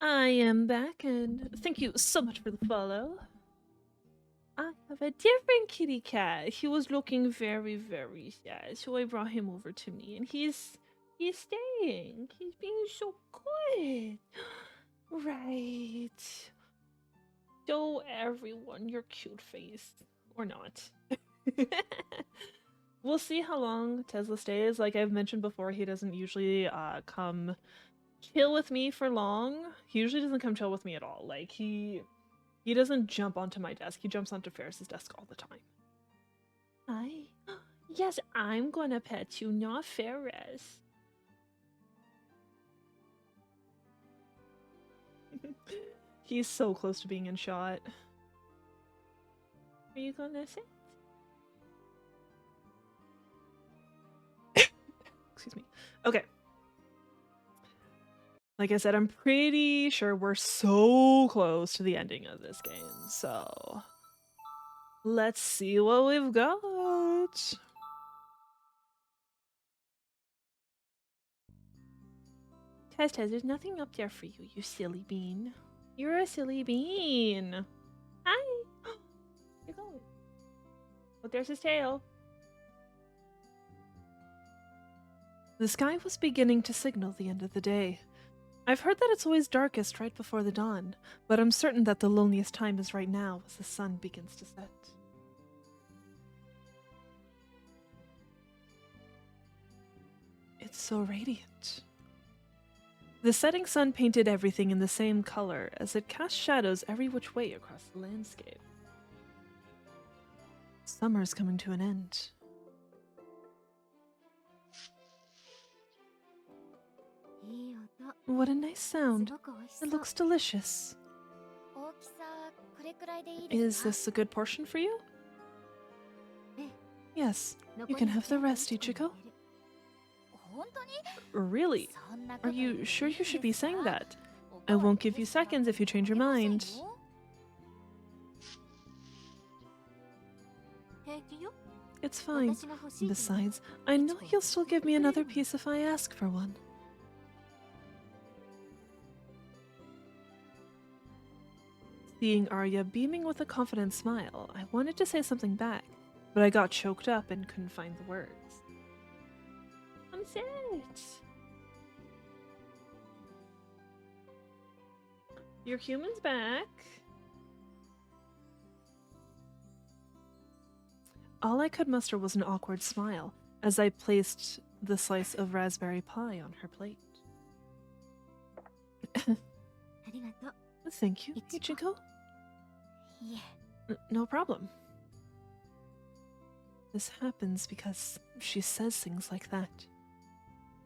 I am back, and thank you so much for the follow. I have a different kitty cat. He was looking very, very sad, so I brought him over to me, and he's staying. He's being so good. Right. Show everyone your cute face, or not. We'll see how long Tesla stays. Like I've mentioned before, he doesn't usually come chill with me for long. He usually doesn't come chill with me at all. Like he doesn't jump onto my desk. He jumps onto Ferris's desk all the time. Hi. Yes, I'm gonna pet you, not Ferris. He's so close to being in shot. Are you gonna sit? Excuse me. Okay. Like I said, I'm pretty sure we're so close to the ending of this game, so let's see what we've got. Tez, there's nothing up there for you, you silly bean. You're a silly bean. Hi. You're going. Oh, there's his tail. The sky was beginning to signal the end of the day. I've heard that it's always darkest right before the dawn, but I'm certain that the loneliest time is right now as the sun begins to set. It's so radiant. The setting sun painted everything in the same color as it cast shadows every which way across the landscape. Summer's coming to an end. What a nice sound. It looks delicious. Is this a good portion for you? Yes, you can have the rest, Ichiko. Really? Are you sure you should be saying that? I won't give you seconds if you change your mind. It's fine. Besides, I know you'll still give me another piece if I ask for one. Seeing Aria beaming with a confident smile, I wanted to say something back, but I got choked up and couldn't find the words. I'm sad. Your human's back. All I could muster was an awkward smile as I placed the slice of raspberry pie on her plate. Thank you, Ichiko. No problem. This happens because she says things like that.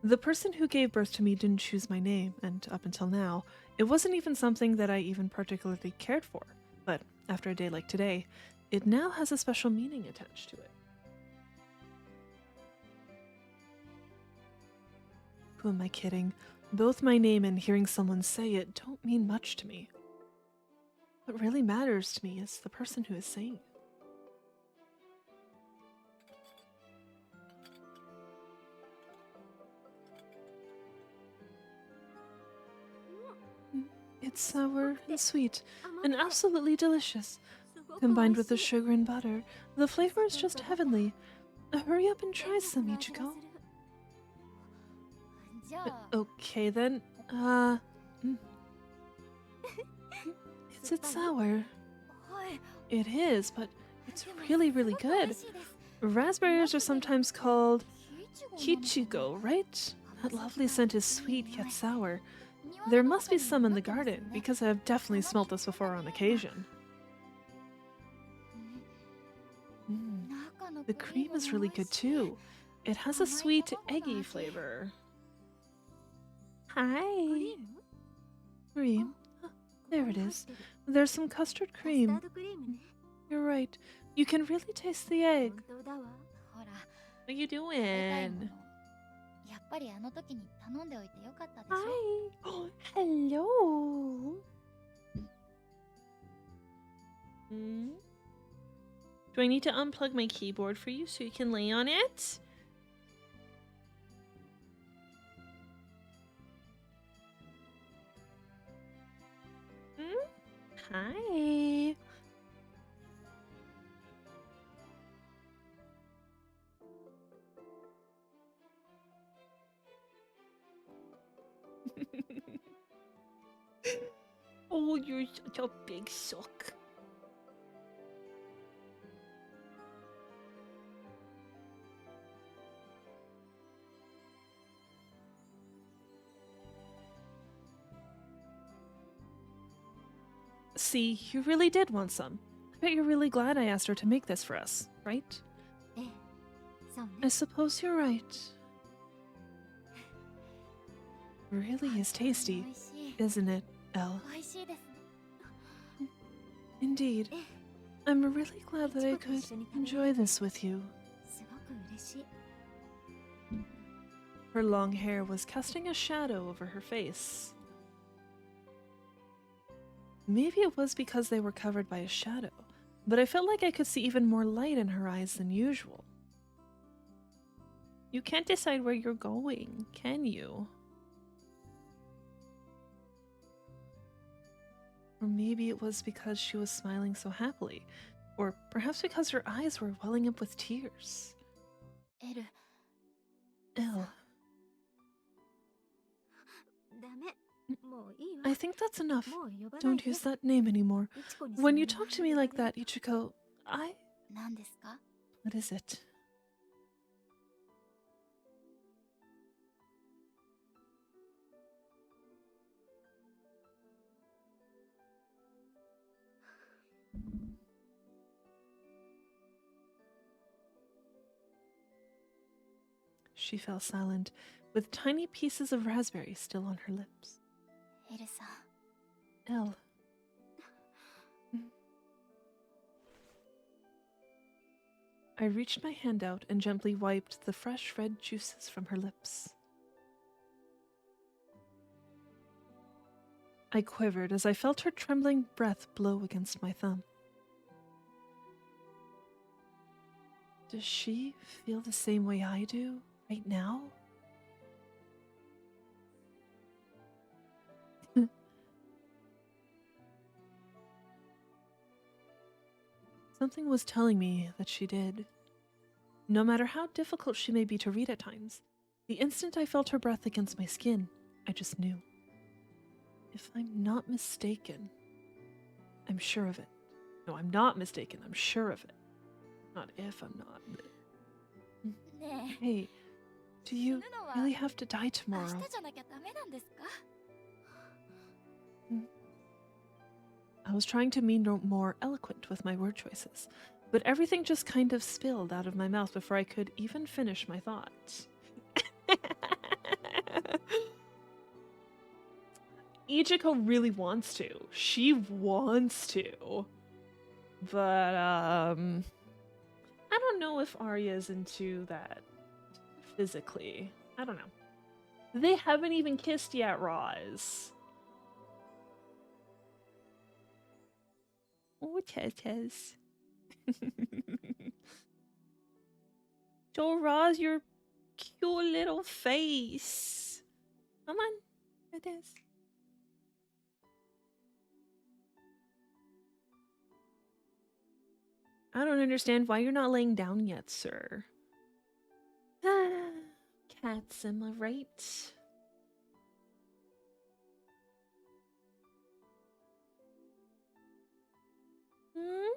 The person who gave birth to me didn't choose my name, and up until now, it wasn't even something that I even particularly cared for. But after a day like today, it now has a special meaning attached to it. Who am I kidding? Both my name and hearing someone say it don't mean much to me. What really matters to me is the person who is saying it. It's sour and sweet, and absolutely delicious. Combined with the sugar and butter, the flavor is just heavenly. Hurry up and try some, Ichiko. Okay then, Is it sour? It is, but it's really, really good. Raspberries are sometimes called kichigo, right? That lovely scent is sweet yet sour. There must be some in the garden, because I've definitely smelt this before on occasion. The cream is really good too. It has a sweet, eggy flavor. Hi! Cream. There it is. There's some custard cream. You're right. You can really taste the egg. What are you doing? Hi. Oh, hello. Do I need to unplug my keyboard for you so you can lay on it? Hi. Oh, you're such a big sock. See, you really did want some. I bet you're really glad I asked her to make this for us, right? ええ、そうね。 I suppose you're right. Really is tasty, 美味しい。 isn't it, Elle? 美味しいですね。 Indeed. ええ、 I'm really glad that I could enjoy this with you. すごく嬉しい。 Her long hair was casting a shadow over her face. Maybe it was because they were covered by a shadow, but I felt like I could see even more light in her eyes than usual. You can't decide where you're going, can you? Or maybe it was because she was smiling so happily, or perhaps because her eyes were welling up with tears. エル、 Elle, ダメ。もういいわ。 I think that's enough. もう呼ばない Don't で。 use that name anymore. イチコに When you その talk to me like that, Ichiko, I... 何ですか? What is it? She fell silent, with tiny pieces of raspberry still on her lips. エルさん。 Elle. I reached my hand out and gently wiped the fresh red juices from her lips. I quivered as I felt her trembling breath blow against my thumb. Does she feel the same way I do right now? Something was telling me that she did. No matter how difficult she may be to read at times, the instant I felt her breath against my skin, I just knew. If I'm not mistaken, I'm sure of it. No, I'm not mistaken, I'm sure of it. Not if I'm not. ね Hey, do え、 you 死ぬのは really have to die 明 tomorrow? 日じゃなきゃダメなんですか? I was trying to be more eloquent with my word choices, but everything just kind of spilled out of my mouth before I could even finish my thoughts. Ichiko really wants to. She wants to. But, I don't know if Arya's into that physically. I don't know. They haven't even kissed yet, Roz. Oh, Tez. Show Roz your cute little face. Come on, Tez. I don't understand why you're not laying down yet, sir. Cats, am I right? Hmm?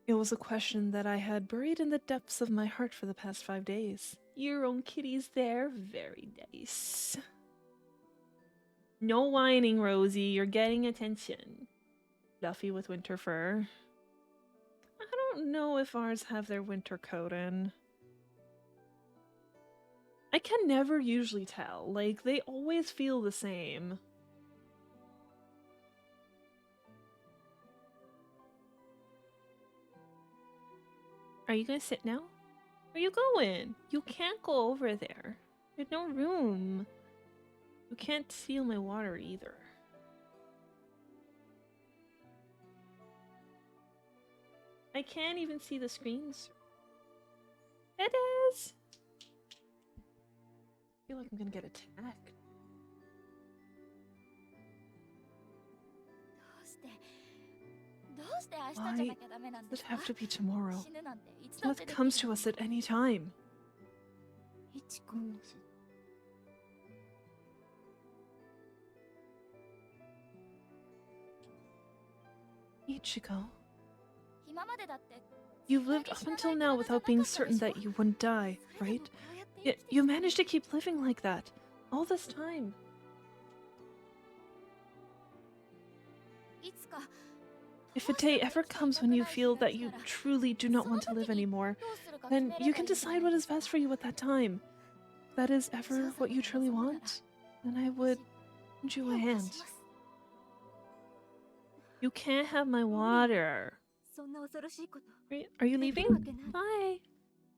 It was a question that I had buried in the depths of my heart for the past 5 days. Your own kitty's there? Very nice. No whining, Rosie. You're getting attention. Fluffy with winter fur. I don't know if ours have their winter coat in. I can never usually tell. Like, they always feel the same. Are you gonna sit now? Where you going? You can't go over there. There's no room. You can't steal my water either. I can't even see the screens. It is. feel like I'm gonna get attacked. どうして明日じゃ Why なきゃダメなんで does す it か have to be tomorrow? 死ぬなんていつだって Death でき comes る to us at any time. いちこ Ichigo, 今までだって you've lived up until now without being certain that you wouldn't die, right? Yet you managed to keep living like that all this time. いつか If a day ever comes when you feel that you truly do not want to live anymore, then you can decide what is best for you at that time. If that is ever what you truly want, then I would lend you a hand. You can't have my water. そんな恐ろしいこと Are you でき leaving? るわけない Bye.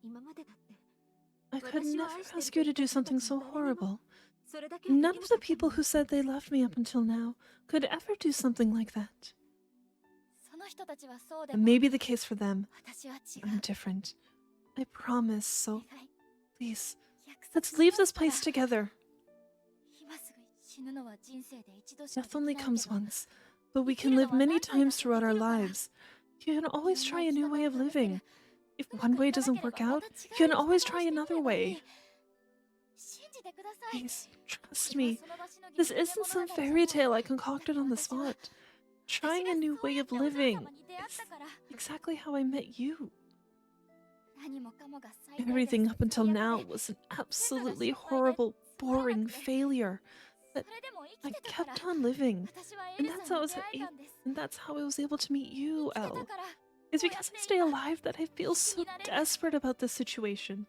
今までだって I could never ask you to do something so horrible. それだけはでき None な of か the った people who said they loved me up until now could ever do something like that. その人たちはそうでも Maybe the case for them. 私は違 I'm う different. I promise, so 願い please, 約束 let's leave しま this すから place together. 今すぐ死ぬのは人生で一度しか Death でき only ないけ comes ど once, but we can live many times throughout our lives. You can always try a new way of living. If one way doesn't work out, you can always try another way. 信じてください Please, trust me. This isn't some fairy tale I concocted on the spot. Trying a new way of living is exactly how I met you. Everything up until now was an absolutely horrible, boring failure. But I kept on living, and that's how I was able to meet you, Elle. It's because I stay alive that I feel so desperate about this situation.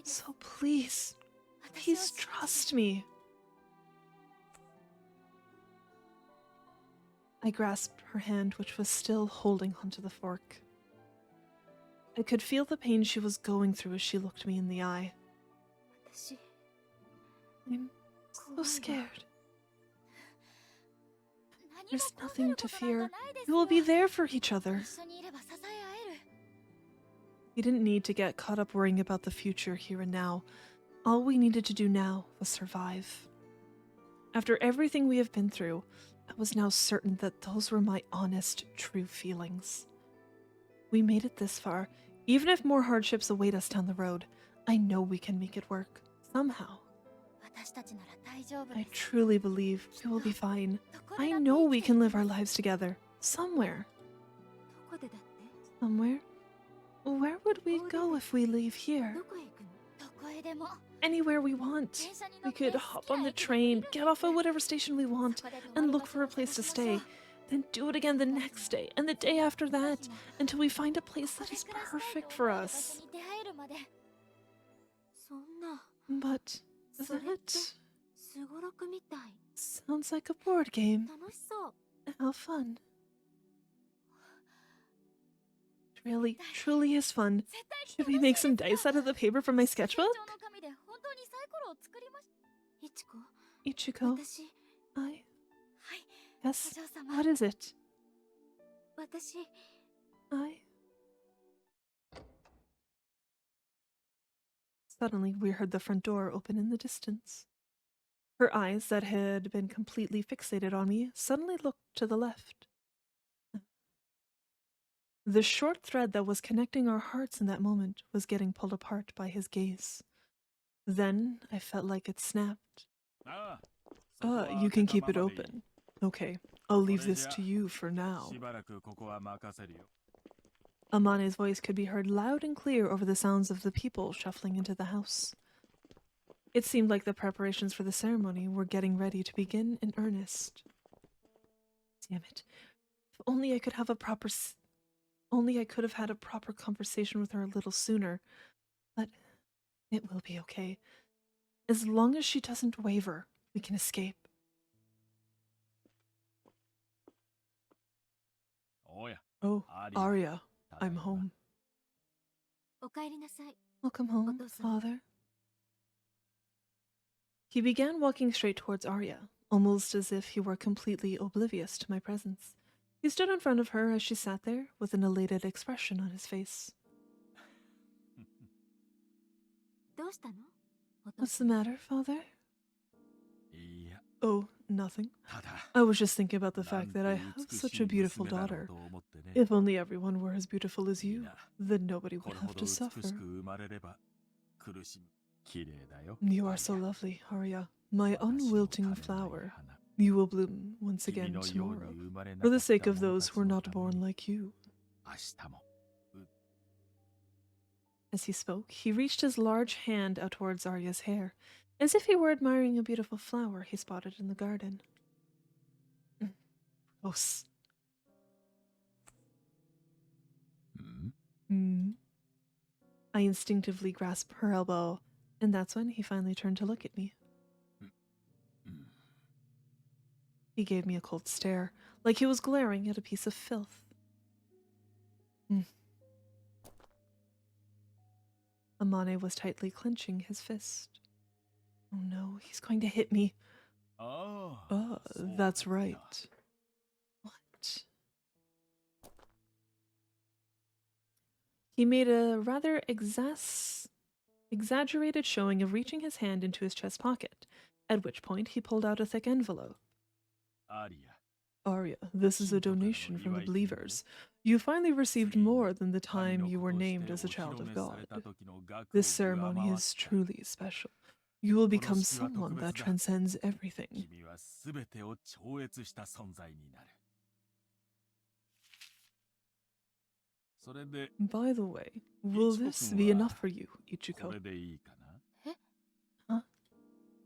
So please trust me. I grasped her hand, which was still holding onto the fork. I could feel the pain she was going through as she looked me in the eye. 私 I'm so scared. There's nothing to fear. We will be there for each other. We didn't need to get caught up worrying about the future here and now. All we needed to do now was survive. After everything we have been through, I was now certain that those were my honest, true feelings. We made it this far. Even if more hardships await us down the road, I know we can make it work. Somehow. I truly believe we will be fine. I know we can live our lives together. Somewhere. どこでだって Somewhere? Where would we go if we leave here? どこへ行くの Anywhere we want. We could hop on the train, get off at whatever station we want, and look for a place to stay. Then do it again the next day, and the day after that, until we find a place that is perfect for us. そんな But それって that すごろくみたい sounds like a board game. 楽しそう How fun. It really, truly is fun. Should we make some dice out of the paper from my sketchbook? いちこ Ichiko, 私 I... Yes, what is it? 私 I... Suddenly, we heard the front door open in the distance. Her eyes, that had been completely fixated on me, suddenly looked to the left. The short thread that was connecting our hearts in that moment was getting pulled apart by his gaze. Then I felt like it snapped. You can keep it open. Okay, I'll leave this to you for now. Amane's voice could be heard loud and clear over the sounds of the people shuffling into the house. It seemed like the preparations for the ceremony were getting ready to begin in earnest. Damn it. If only I could have only I could have had a proper conversation with her a little sooner. But it will be okay. As long as she doesn't waver, we can escape. Oh, Aria, I'm home. おかえりなさい Welcome home, father. He began walking straight towards Aria, almost as if he were completely oblivious to my presence. He stood in front of her as she sat there, with an elated expression on his face. どうしたの What's the matter, father? いや、 Oh, nothing. ただ、 I was just thinking about the な fact ん that I て have 美 such し a い beautiful 娘だろ daughter. うと思ってね。 If only everyone were as beautiful as いい you, な。 then nobody こ would れほ have ど to 美し suffer. く生まれれば苦しむ。綺麗だよ。 You ア are リ so ア。 lovely, Aria. My 私の unwilting 種ない flower. 花。 You will bloom once 君 again のように tomorrow, 生まれな for か the っ sake た of 者 those た who ち are の not ため born に like you. 明日も。 As he spoke, he reached his large hand out towards Arya's hair, as if he were admiring a beautiful flower he spotted in the garden. Gross. うん、 Hmm. I instinctively grasped her elbow, and that's when he finally turned to look at me. うん、 He gave me a cold stare, like he was glaring at a piece of filth. Amane was tightly clenching his fist. Oh no, he's going to hit me. ああ、そうだ That's った。 right. What? He made a rather exaggerated showing of reaching his hand into his chest pocket, at which point he pulled out a thick envelope. アリア。 Aria, this is a donation from the believers. You finally received more than the 神 time の you 子 were として named お as a 披 child 露 of 目され God. た時の額を This ceremony 上回っ is た。 truly special. You will この become 式は特 someone 別 that だ。 transcends everything. 君は全てを超越した存在になる。それで、 By the way, will this be enough for you, こ Ichiko? れでいいかな。 Huh?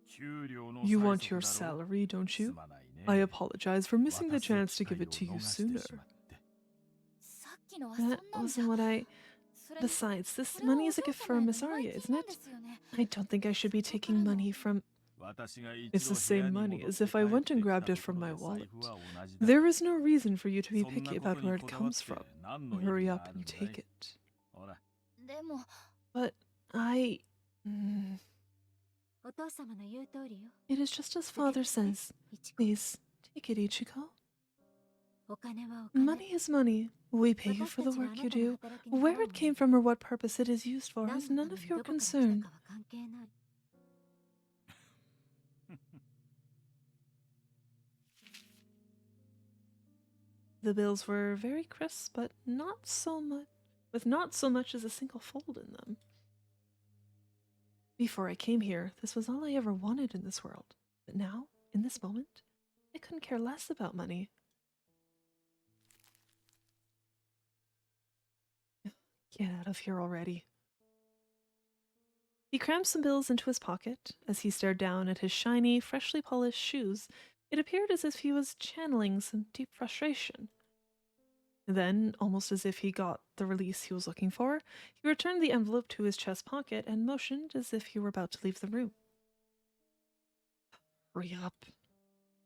給料の You 催 want 促 your だろう。 salary, don't す you? まないね。 I apologize for missing the 渡す chance to 機 give 会 it を to you 逃して sooner. しまって。 さっきのはそん That なんじゃ wasn't what I... それに Besides, this これは money お is a 嬢 gift for 様への Miss 祝い Aria, 金 isn't なんで it? すよね。 I don't think I should be そこか taking らの money from... 私が一 It's 度 the 部屋 same に money 戻っ as て if I 帰っ went て and きた grabbed と it こ from ろ my で財 wallet. 布は同じだ。 There is no reason for you to be そん picky なこ about と where に it こだわっ comes て from. 何の意味 Hurry が up ある and んだい。 take it. ほら。でも But I... mm, お父様の言う通りよ。 it is just as father says. イチコ、 Please, take it, Ichiko. お金はお金。 Money is money. We pay you 私 for た the ちはあ work な you たの do. 働きに Where 払う it came の。 from or what purpose it is used for 何 is の none ため of に your どこから来た concern. かは関係ない。The bills were very crisp, but not so much, with not so much as a single fold in them. Before I came here, this was all I ever wanted in this world. But now, in this moment, I couldn't care less about money. Get out of here already. He crammed some bills into his pocket. As he stared down at his shiny, freshly polished shoes, it appeared as if he was channeling some deep frustration. Then, almost as if he got the release he was looking for, he returned the envelope to his chest pocket and motioned as if he were about to leave the room. Hurry up.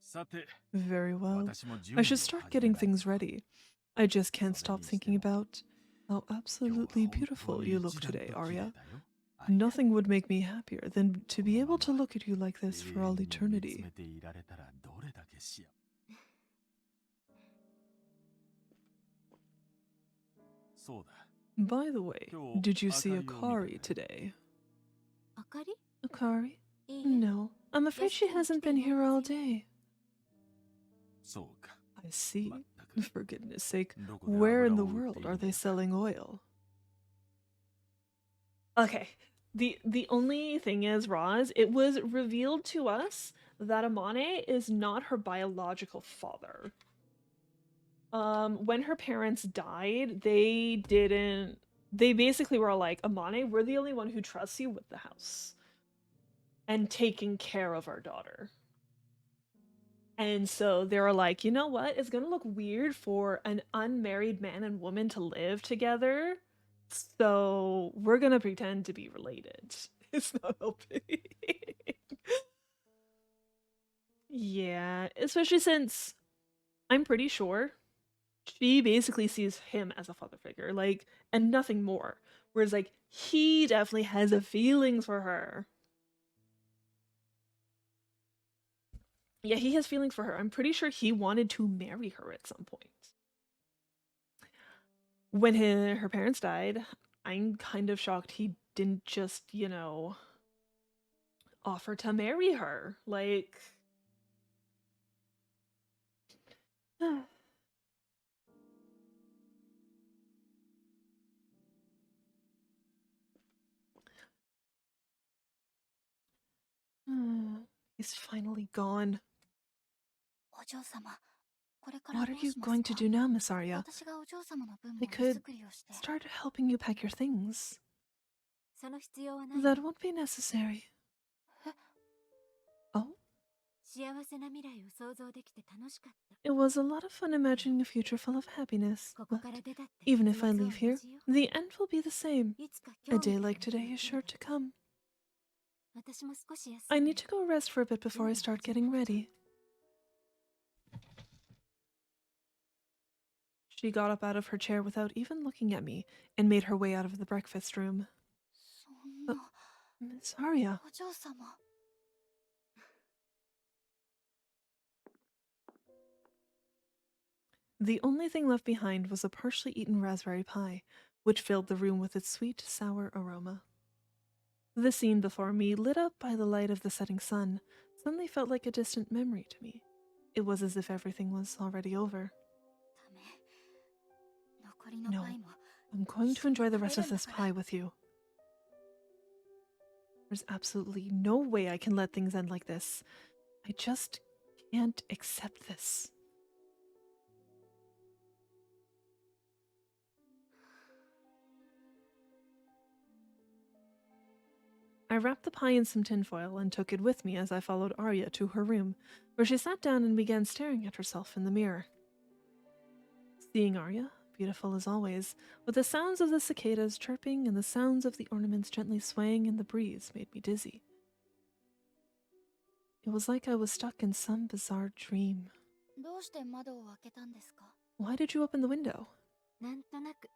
さて、 Very well. 私も準 I 備 should を start 始め getting ない things と。 ready. I just can't それ stop にして thinking も about how 今日は absolutely 本当 beautiful に you look 一段 today, と綺麗 Arya. だよ。アリア。 Nothing would make me happier than to be このま able to ま look at you like this 永 for all 遠に見つ eternity. めていられたらどれだけ幸せ。そうだ。 By the way, 今日 did you see 明かりを見たね。 Akari today? あかり？ Akari? いいえ。 No, I'm afraid she 屋敷に来 hasn't て been いない here は all ずよ。 day. そうか。 I see. まったく。 For goodness sake, どこで where in 油 the を売っ world てい are るん they だか。 selling oil? Okay. The only thing is, Roz, it was revealed to us that Amane is not her biological father. When her parents died, they basically were like, Amane, we're the only one who trusts you with the house and taking care of our daughter. And so they were like, you know what? It's gonna look weird for an unmarried man and woman to live together. So we're gonna pretend to be related. It's not helping. Yeah, especially since I'm pretty sure she basically sees him as a father figure, like, and nothing more. Whereas, like, he definitely has a feelings for her. Yeah, he has feelings for her. I'm pretty sure he wanted to marry her at some point. When her parents died, I'm kind of shocked he didn't just, you know, offer to marry her. Like, he's finally gone. お嬢様、これから What ど are う you します going か to do now, Miss Aria? 私がお嬢様の分 I も荷 could 造りをして。 start helping you pack your things. その必要はない That won't be necessary. え Oh? 幸せな未来を想像できて楽しかった It was a lot of fun imagining a future full of happiness. ここ But から出たって even if I 結末 leave は here, 同じよ the end will be the same. いつか A 今日 day みたいな like 日が today is 来 sure る to come. 私も少し休 I ん need で to go rest for a bit before I start getting ready. She got up out of her chair without even looking at me and made her way out of the breakfast room. そんな Miss Aria. お嬢様 The only thing left behind was a partially eaten raspberry pie, which filled the room with its sweet, sour aroma. The scene before me, lit up by the light of the setting sun, suddenly felt like a distant memory to me. It was as if everything was already over. ダメ残りの No, パイも I'm going to enjoy the rest of this pie with you. There's absolutely no way I can let things end like this. I just can't accept this. I wrapped the pie in some tinfoil and took it with me as I followed Aria to her room, where she sat down and began staring at herself in the mirror. Seeing Aria, beautiful as always, with the sounds of the cicadas chirping and the sounds of the ornaments gently swaying in the breeze, made me dizzy. It was like I was stuck in some bizarre dream. どうして窓を開けたんですか Why did you open the window? なんとなく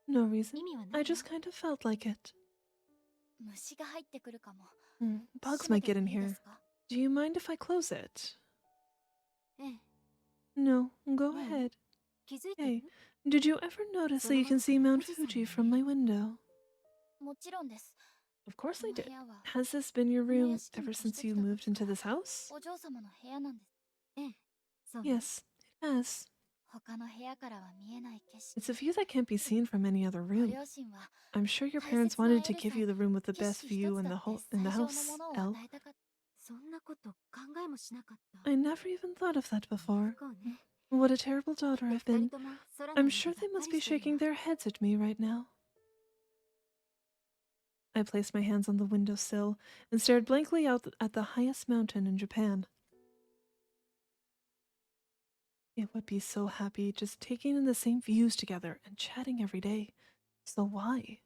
No reason. 意味はない I わ just kind of felt like it. 虫が入ってくるかも Bugs 閉め might て get も in いいで here. すか Do you mind if I close it? ええ No, go No. ahead. 気づいて Hey, る did you ever notice that you can see Mount Fuji from my window? もちろんです Of course I この did. 部屋は Has this been your この room 屋敷に ever 越して since き you た moved 時 into から this house? お嬢様の部屋なんですええそうね Yes, it has. 他の部屋からは見えない景色 It's a view that can't be seen from any other ご room. 両親は I'm sure your 大 parents 切な wanted エ to ル give さん you the に room with the 景 best 色一 view つ in だ the って in the 最上の house, ものを Elle. 与えたかったそんなこと考えもしなかった I never even thought of that before. こうね What a terrible daughter で I've 二 been. 人とも空の I'm 見 sure て they がっ must か be りしてる shaking わ their heads at me right now. I placed my hands on the windowsill and stared blankly out at the highest mountain in Japan. It would be so happy just taking in the same views together and chatting every day. So why?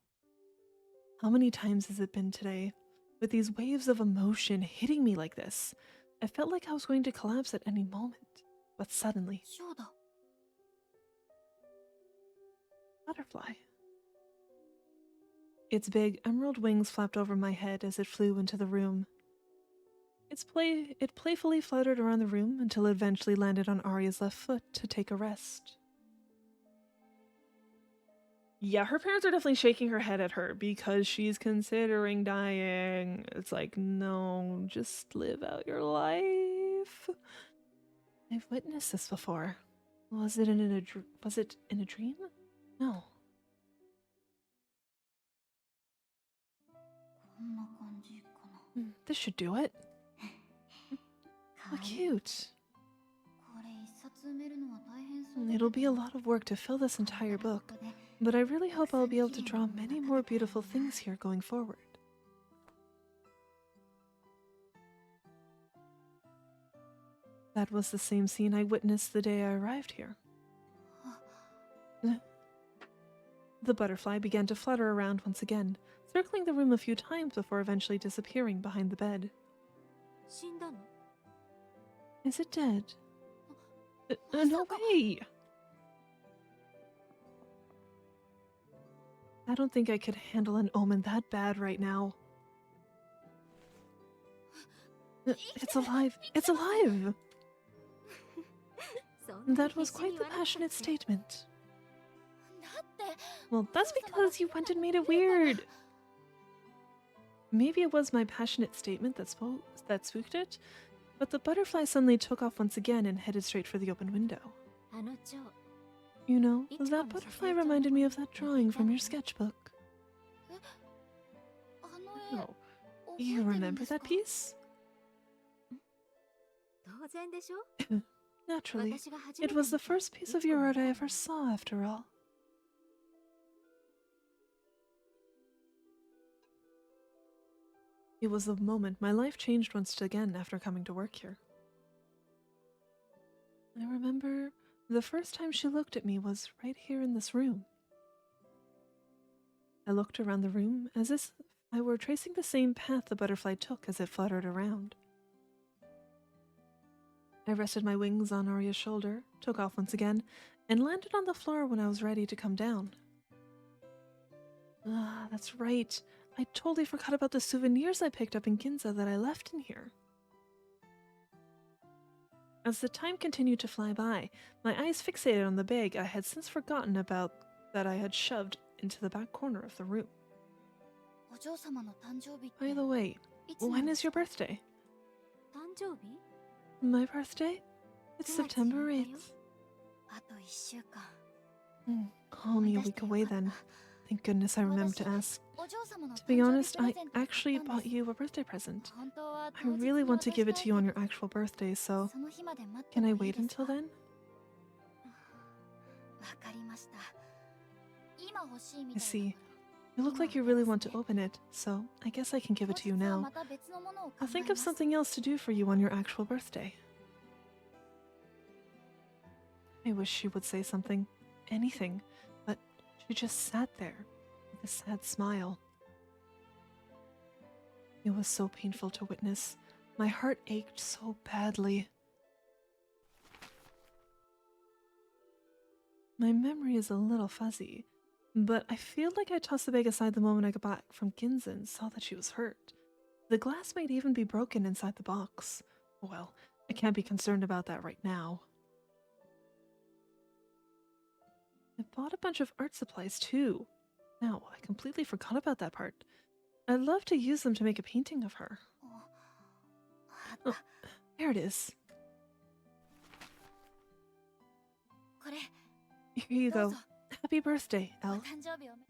How many times has it been today? With these waves of emotion hitting me like this, I felt like I was going to collapse at any moment. But suddenly, ショーだ butterfly. Its big emerald wings flapped over my head as it flew into the room. It playfully fluttered around the room until it eventually landed on Aria's left foot to take a rest. Yeah, her parents are definitely shaking her head at her because she's considering dying. It's like, no, just live out your life. I've witnessed this before. Was it in a dream? No. こんな感じかな This should do it. か How わいい cute. これ一冊埋めるのは大変そうだ It'll け be a ど lot of work to fill this これ entire から book, ここで but I really hope I'll be able to draw many more beautiful things here going forward. That was the same scene I witnessed the day I arrived here. The butterfly began to flutter around once again, circling the room a few times before eventually disappearing behind the bed. 死んだの Is it dead? No way! I don't think I could handle an omen that bad right now. It's alive! It's alive! そんなに That was 必死に quite 言 the わなくたっ passionate て statement. だって Well, that's because you went and made it weird. Maybe it was my passionate statement that spooked it, but the butterfly suddenly took off once again and headed straight for the open window. あの蝶 You know, that butterfly reminded me of that drawing from your sketchbook. あの絵 Oh, you remember that piece? 当然でしょ Naturally. 私が初め It て was the first piece of your art I ever saw, after all. It was the moment my life changed once again after coming to work here. I remember the first time she looked at me was right here in this room. I looked around the room as if I were tracing the same path the butterfly took as it fluttered around. I rested my wings on Aria's shoulder, took off once again, and landed on the floor when I was ready to come down. Ah, that's right. I totally forgot about the souvenirs I picked up in Ginza that I left in here. As the time continued to fly by, my eyes fixated on the bag I had since forgotten about that I had shoved into the back corner of the room. お嬢様の誕生日って By the way, いつなん when で is す your か birthday? 誕生日 My birthday? It's 9月 September 4日よ 8th. あと1週間 Only a week away then. Thank goodness I remembered to ask. お嬢様の To be 誕生 honest, 日プレ I ゼントを買 actually ったん bought です you a birthday present. 本当は I 当日 really に want to 渡 give し it た to い you on け your ど actual birthday, so その日まで待って can も I いい wait ですか until then? わかりました今欲しいみ I たい see. だから You look like you really want to open it, so I guess I can give it to you 当日は now. また別のものを考 I'll え think ま of す something else to do for you on your actual birthday. I wish she would say something, anything, but she just sat there with a sad smile. It was so painful to witness. My heart ached so badly. My memory is a little fuzzy, but I feel like I tossed the bag aside the moment I got back from Ginza and saw that she was hurt. The glass might even be broken inside the box. Well, I can't be concerned about that right now. I bought a bunch of art supplies too. Now, I completely forgot about that part. I'd love to use them to make a painting of her. あった There it is. これ Here you どう go. ぞ Happy birthday, お Elle. 誕生日おめ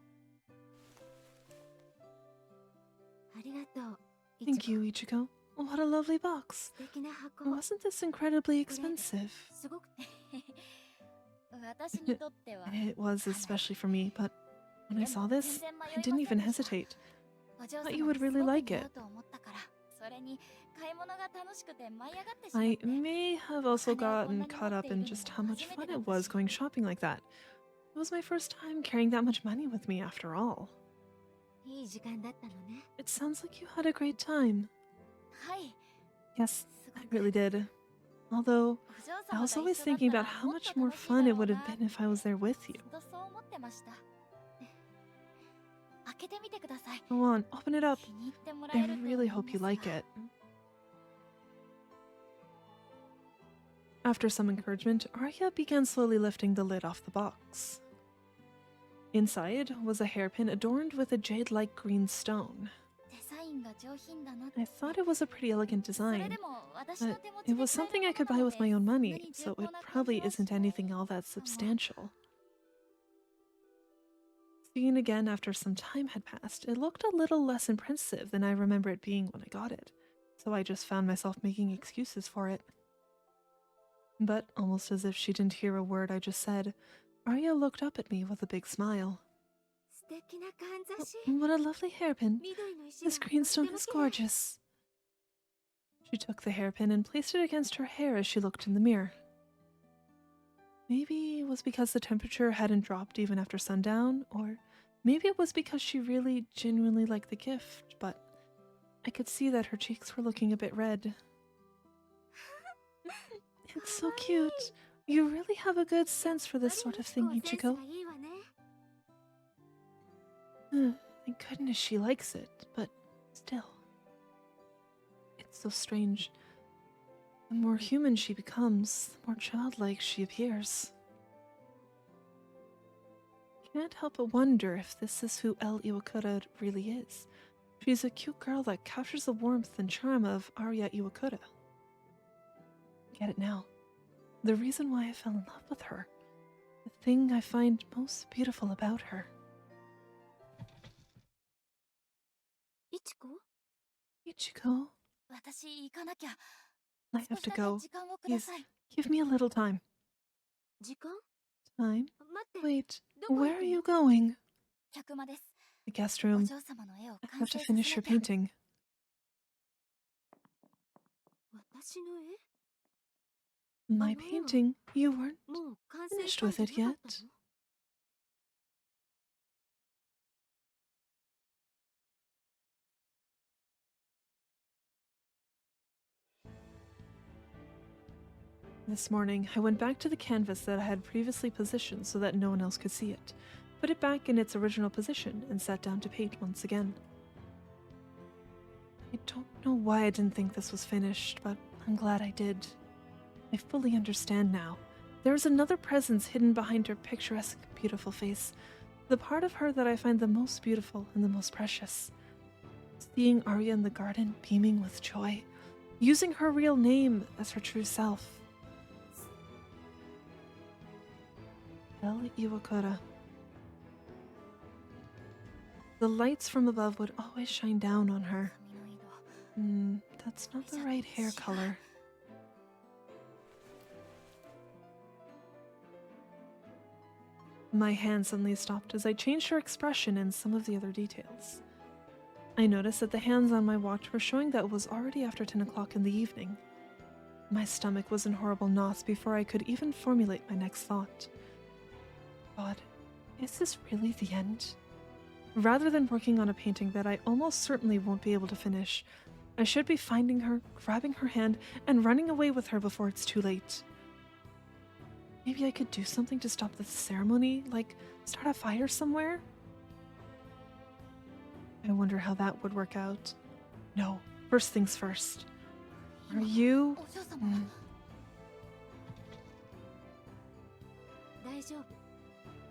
ありがとう Thank you, Ichiko. What a lovely box. 素敵な箱 Wasn't this incredibly expensive? すごく私にとっては It was, especially for me, but when I saw this, I didn't even hesitate. お嬢 thought 様 you would にす really ごく like 似合 it. うと思ったからそれに買い物が楽しくて舞い上がってしまっ I て may have also gotten caught up in just how much fun it was going shopping like that. It was my first time carrying that much money with me, after all. いい時間だったのね It sounds like you had a great time. はい Yes, すご I く really did. Although, お嬢 I 様 was が always 一緒だっ thinking た about ら how もっと much more 楽しい fun だ it ろ would う have な been if I was there with ず you. っとそう思ってました開けてみてください Go on, open it up. 気に入ってもら I えると思い really ま hope you すが like it. After some encouragement, Aria began slowly lifting the lid off the box. Inside was a hairpin adorned with a jade-like green stone. デザインが上品だなって I thought it was a pretty elegant それ design, でも私の but 手持ち it で was 買え something I る could もの buy なの with my own でそんな money, に so 重厚 it な感 probably じはし isn't ない anything all that substantial. Seeing it again after some time had passed, it looked a little less impressive than I remember it being when I got it, so I just found myself making excuses for it. But almost as if she didn't hear a word I just said, Aria looked up at me with a big smile. 素敵なかんざし What a lovely hairpin. 緑の石 This が green とって stone も is 綺麗 gorgeous. She took the hairpin and placed it against her hair as she looked in the mirror. Maybe it was because the temperature hadn't dropped even after sundown, or maybe it was because she really genuinely liked the gift, but I could see that her cheeks were looking a bit red. It's so cute. You really have a good sense for this sort of thing, センス Ichiko. がいいわね Thank goodness she likes it, but still. It's so strange. The more human she becomes, the more childlike she appears. Can't help but wonder if this is who El Iwakura really is. She's a cute girl that captures the warmth and charm of Aria Iwakura. Get it now. The reason why I fell in love with her. The thing I find most beautiful about her. いちこ Ichiko, 私行かなきゃ。 I 少 have し to だけ go. 時間をくだ Please, さい。 give me a little time. 時間 Time? 待って。 Wait, どこ行 where く are の you going? 客間です。 The guest お room. 嬢様の絵を I 完 have 成 to させ finish な your きゃ。 painting. 私の絵 My no. painting? You weren't もう完成 finished したん with じゃ it なかった yet. の This morning, I went back to the canvas that I had previously positioned so that no one else could see it, put it back in its original position, and sat down to paint once again. I don't know why I didn't think this was finished, but I'm glad I did. I fully understand now. There is another presence hidden behind her picturesque, beautiful face, the part of her that I find the most beautiful and the most precious. Seeing Aria in the garden beaming with joy, using her real name as her true self. Iwakura. The lights from above would always shine down on her. 髪の色 That's not the right hair color. My hand suddenly stopped as I changed her expression and some of the other details. I noticed that the hands on my watch were showing that it was already after 10 o'clock in the evening. My stomach was in horrible knots before I could even formulate my next thought. God, is this really the end? Rather than working on a painting that I almost certainly won't be able to finish, I should be finding her, grabbing her hand, and running away with her before it's too late. Maybe I could do something to stop the ceremony, like start a fire somewhere? I wonder how that would work out. No, first things first. Are you... お嬢様、 大丈夫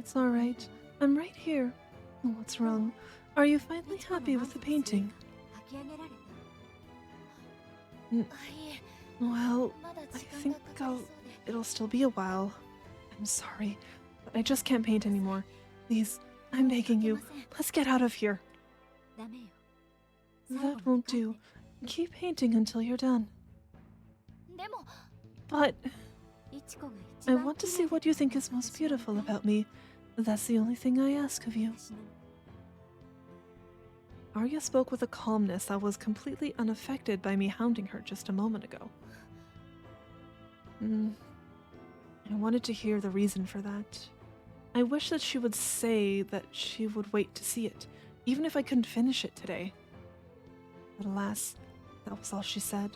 It's alright. I'm right here. What's wrong? Are you finally happy with the painting? 書き上げられた はい、 Well, まだ I 時間 think がかかり I'll... そうで。 it'll still be a while. I'm sorry, but I just can't paint anymore. Please, I'm begging you. Let's get out of here. ダメよ That won't do. Keep painting until you're done. でも、 But いちこが I 一番 want to see what you think is most beautiful about me. That's the only thing I ask of you. 私なの Arya spoke with a calmness that was completely unaffected by me hounding her just a moment ago. I wanted to hear the reason for that. I wish that she would say that she would wait to see it, even if I couldn't finish it today. But alas, that was all she said.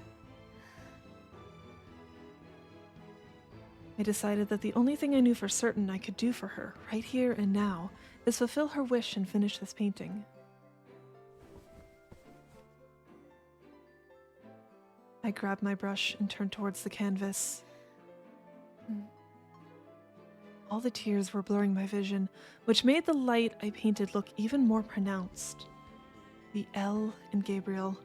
I decided that the only thing I knew for certain I could do for her, right here and now, is fulfill her wish and finish this painting. I grabbed my brush and turned towards the canvas. All the tears were blurring my vision, which made the light I painted look even more pronounced. The L in Gabriel.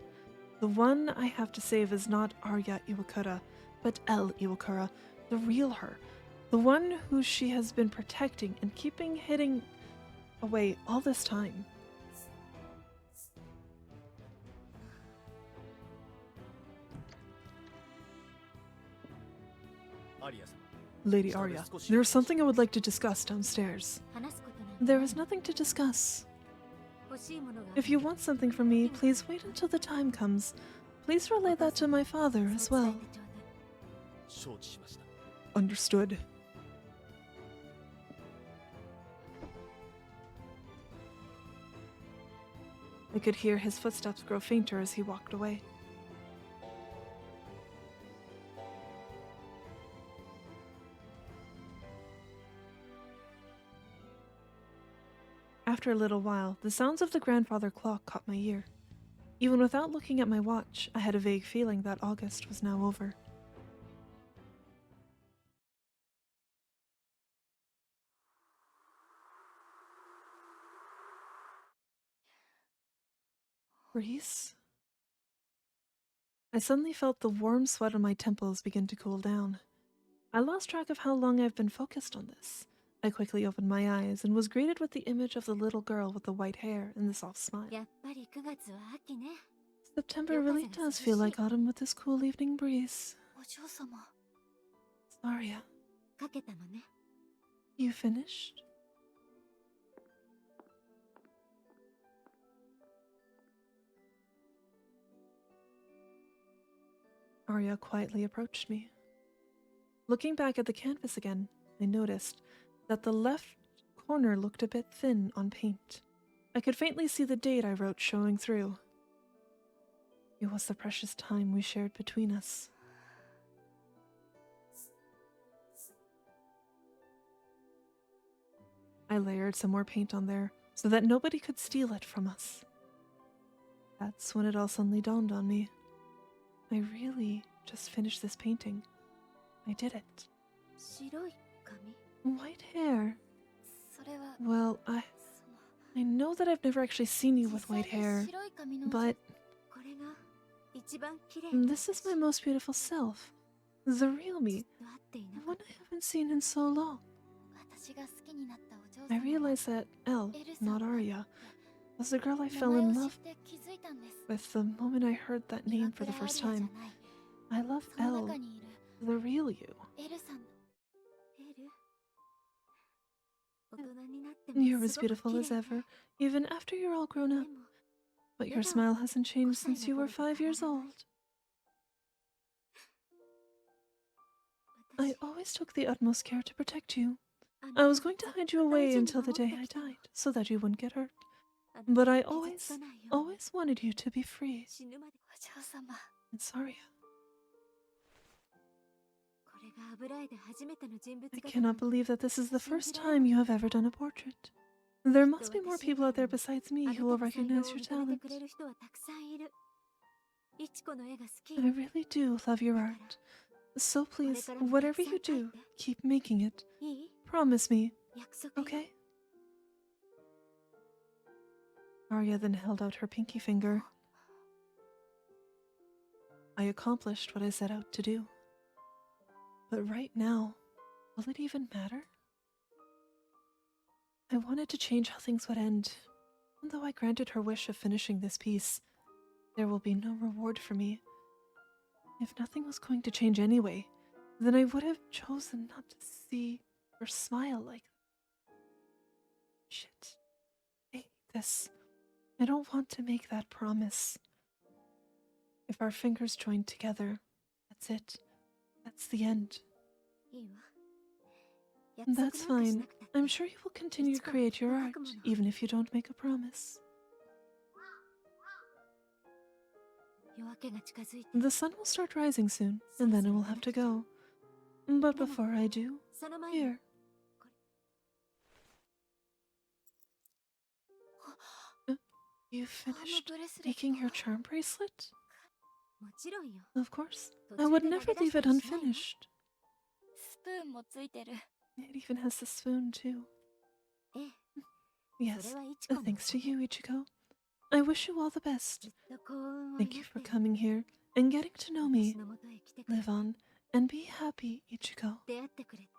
The one I have to save is not Arya Iwakura, but L Iwakura, the real her. The one who she has been protecting and keeping hidden away all this time. Lady Aria, there is something I would like to discuss downstairs. 話すことなんて There is nothing to discuss. 欲しいものが If you want something from me, please wait until the time comes. Please relay that to my father as そう well. 伝えてちょうだい 承知しました。 Understood. I could hear his footsteps grow fainter as he walked away. After a little while, the sounds of the grandfather clock caught my ear. Even without looking at my watch, I had a vague feeling that August was now over. breeze? I suddenly felt the warm sweat on my temples begin to cool down. I lost track of how long I've been focused on this. I quickly opened my eyes and was greeted with the image of the little girl with the white hair and the soft smile. やっぱり9月は秋ね。 September really does feel like autumn with this cool evening breeze. お嬢様。 Aria, かけたのね。 you finished? Aria quietly approached me. Looking back at the canvas again, I noticed that the left corner looked a bit thin on paint. I could faintly see the date I wrote showing through. It was the precious time we shared between us. I layered some more paint on there so that nobody could steal it from us. That's when it all suddenly dawned on me. I really just finished this painting. I did it. 白い髪。 White hair. それは Well, その I know that I've never actually seen you with 実 white 際に hair, 白い髪の but これが一番綺麗 this is my most beautiful self. The real me. と会っていなか One っ I haven't seen in so long. 私が好きになったお嬢 I 様 realized that Elle, not Aria, was the girl I 名 fell 前 in を知っ love て気づいたんです with the moment I heard that name for the 岩倉 first アリアじゃ time. ない I love その中 Elle, にいる the real you. エルさんた。エル大人になっても You're す as ごく beautiful 綺 as 麗 ever, even after you're all grown で up. も But your smile hasn't changed since you were 5 years old. I 私 always took the utmost care to protect you. あな I た was を going to ずっ hide と you 大 away 事に until the 守って day I きたの died, so that you wouldn't get hurt. あなた But が I 傷 always, つかないように always wanted you to be free. 死ぬまでお嬢様 It's Aria. これが油絵で初めての人物 I 画 cannot believe that this is the first time you have ever done a portrait. There must be more people out there besides me あな who た will の才能 recognize を your 認め talent. てくれる人はたくさんいる。いちこの絵が好き I really do love your art. So please, whatever you do, keep making it. いい Promise me, 約束よ okay? Aria then held out her pinky finger. I accomplished what I set out to do. But right now, will it even matter? I wanted to change how things would end. And though I granted her wish of finishing this piece, there will be no reward for me. If nothing was going to change anyway, then I would have chosen not to see or smile like that. Shit. I hate this. I don't want to make that promise. If our fingers join together, that's it. That's the end. いいわ。約束 That's なんかし fine. なくたって I'm sure you will continue to create your art, even if you don't make a promise. 夜明けが近づいて The sun will start rising soon, and then I will have to go. But before I do, その前に here. You ファーム finished ブレスレット making your charm bracelet? もちろんよ。 Of course. I would never leave it unfinished. スプーンもついてる It even has the spoon, too. ええ、 Yes, それはいちこの thanks to you, Ichiko. I wish you all the best. きっと幸運を Thank you 祈 for って coming here and getting to know 私 me. のもとへ来てくれ Live on and be happy, Ichiko. 出会ってくれて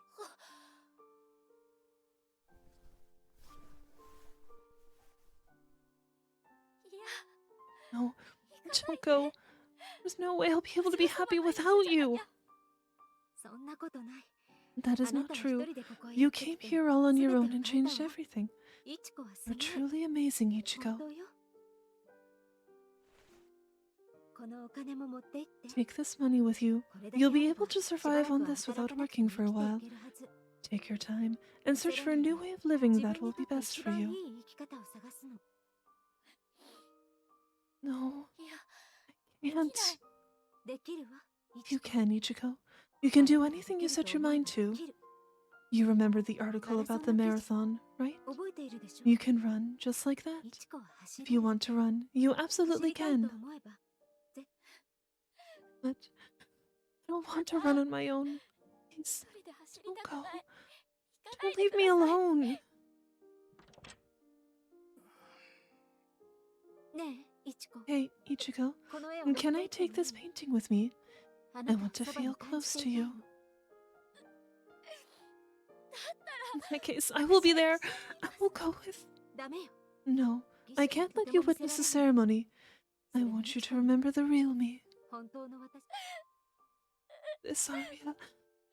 いや No, don't go. There's no way I'll be able to be happy without you. そんなことない That あ is な not たが一 true. 人でここへ You やってき came て here all on your 全 own てを and 変えた changed わ everything. いちこはす You're ごい truly amazing, 本 Ichiko. 当よこのお金も持って行って Take this money with you. これだけ You'll あ be れ able ば to しばら survive くは on this 働 without かなくて working も for a 生きてい while. けるはず Take your time and search for a new way of living 自 that 分 will に be とって best 一 for 番い you. い生き方を探すの No, いや can't. できるわ You can, Ichiko. You can do anything you set your mind で to. きる You remember the article about the marathon, right? 覚えているでしょ You can run just like that. いちこは走 If れ you る want to run, you 走 absolutely りたいと can. 思えば But I don't want to run on my own. Please, 一人で走り don't たく go. ない行かない Don't で leave く me ださい alone. ねえ Ichiko, Hey, Ichigo, この絵を can I take this painting with me? あ I なた want を to そばに feel 感 close じ to ていたい you. の。 In that case, I will be there. I will go with. ダメよ。 No, 儀 I 式は can't と let て you も見せら witness the れない。 ceremony. そ I れが want you 一 to 番 remember the real me. 本当の私。 This Aria.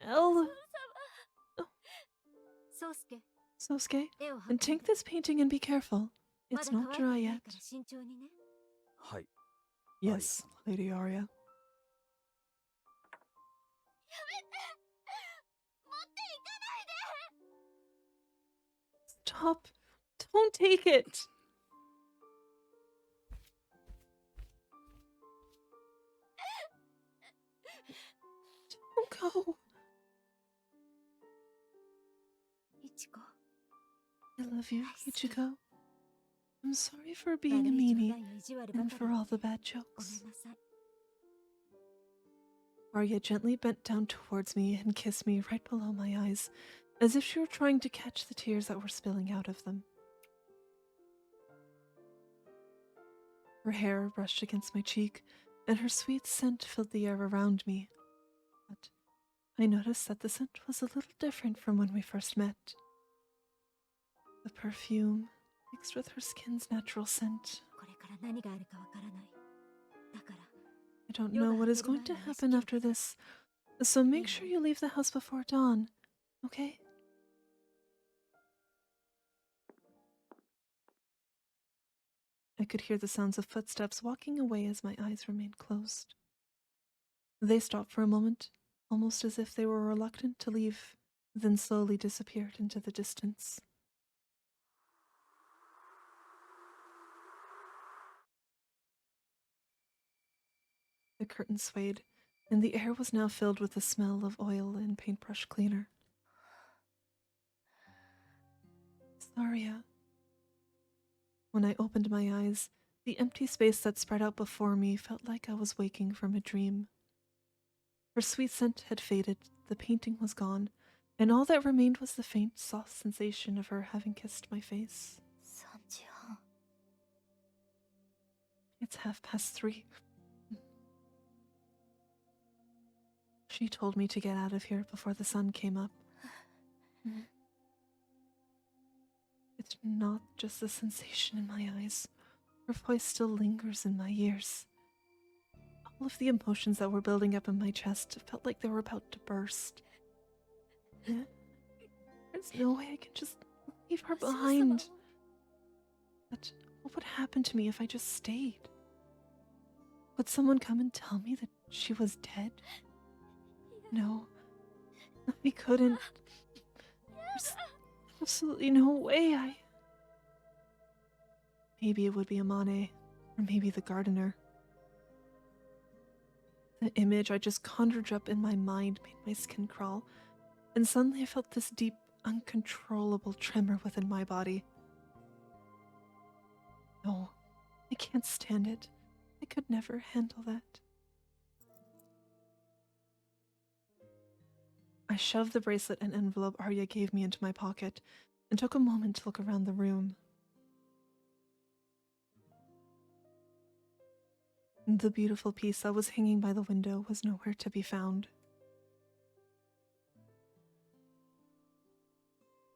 L. 宗介、 Sosuke, 絵を運 and んで。 take this painting and be careful. ま It's だ not 乾いて dry いない yet. から慎重にね。はい。 Yes, Lady Aria. Stop. Don't take it. Don't go. いちこ、 I love you, Daisuke. Ichigo. I'm sorry for 悪 being a い冗 meanie 談や意地悪ば and か for り all the 言って bad ごめ jokes. んなさい。 Arya gently bent down towards me and kissed me right below my eyes, as if she were trying to catch the tears that were spilling out of them. Her hair brushed against my cheek, and her sweet scent filled the air around me. But I noticed that the scent was a little different from when we first met. The perfume mixed with her skin's natural scent. これから何があるかわからない。だから、 I don't know what is going to happen after this, so make sure you leave the house before dawn, okay? I could hear the sounds of footsteps walking away as my eyes remained closed. They stopped for a moment, almost as if they were reluctant to leave, then slowly disappeared into the distance. The curtain swayed, and the air was now filled with the smell of oil and paintbrush cleaner. Saria. When I opened my eyes, the empty space that spread out before me felt like I was waking from a dream. Her sweet scent had faded, the painting was gone, and all that remained was the faint, soft sensation of her having kissed my face. 3時半。 It's 3:30. She told me to get out of here before the sun came up. It's not just the sensation in my eyes. Her voice still lingers in my ears. All of the emotions that were building up in my chest felt like they were about to burst. There's no way I can just leave her behind. But what would happen to me if I just stayed? Would someone come and tell me that she was dead? No, I couldn't. There's absolutely no way Maybe it would be Amane, or maybe the gardener. The image I just conjured up in my mind made my skin crawl, and suddenly I felt this deep, uncontrollable tremor within my body. No, I can't stand it. I could never handle that. I shoved the bracelet and envelope Arya gave me into my pocket and took a moment to look around the room. The beautiful piece that was hanging by the window was nowhere to be found.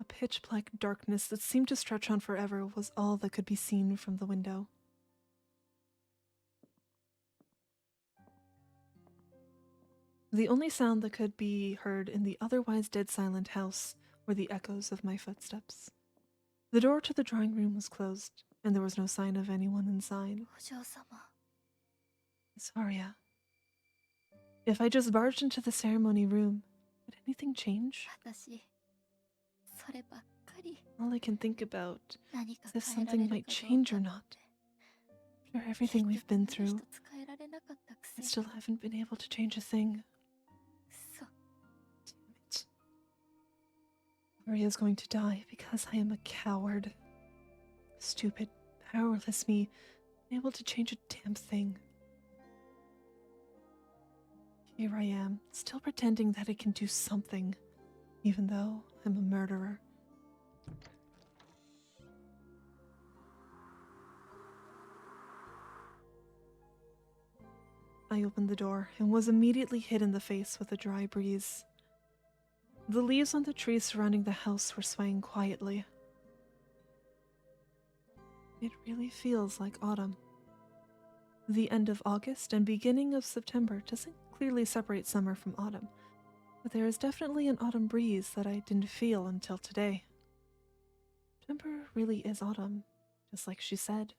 A pitch-black darkness that seemed to stretch on forever was all that could be seen from the window. The only sound that could be heard in the otherwise dead silent house were the echoes of my footsteps. The door to the drawing room was closed, and there was no sign of anyone inside. お嬢様。 Miss Aria. If I just barged into the ceremony room, would anything change? 私、そればっかり All I can think about 何か is if 変えられ something る might かどう change か or っ not. て After everything we've been 結 through, 局何一つ変えられなかったくせ I に still haven't been able to change a thing. そう Damn it. Aria's going to die because I am a coward. Stupid, powerless me, unable to change a damn thing. Here I am, still pretending that I can do something, even though I'm a murderer. I opened the door and was immediately hit in the face with a dry breeze. The leaves on the trees surrounding the house were swaying quietly. It really feels like autumn. The end of August and beginning of September doesn't clearly separate summer from autumn, but there is definitely an autumn breeze that I didn't feel until today. September really is autumn, just like she said.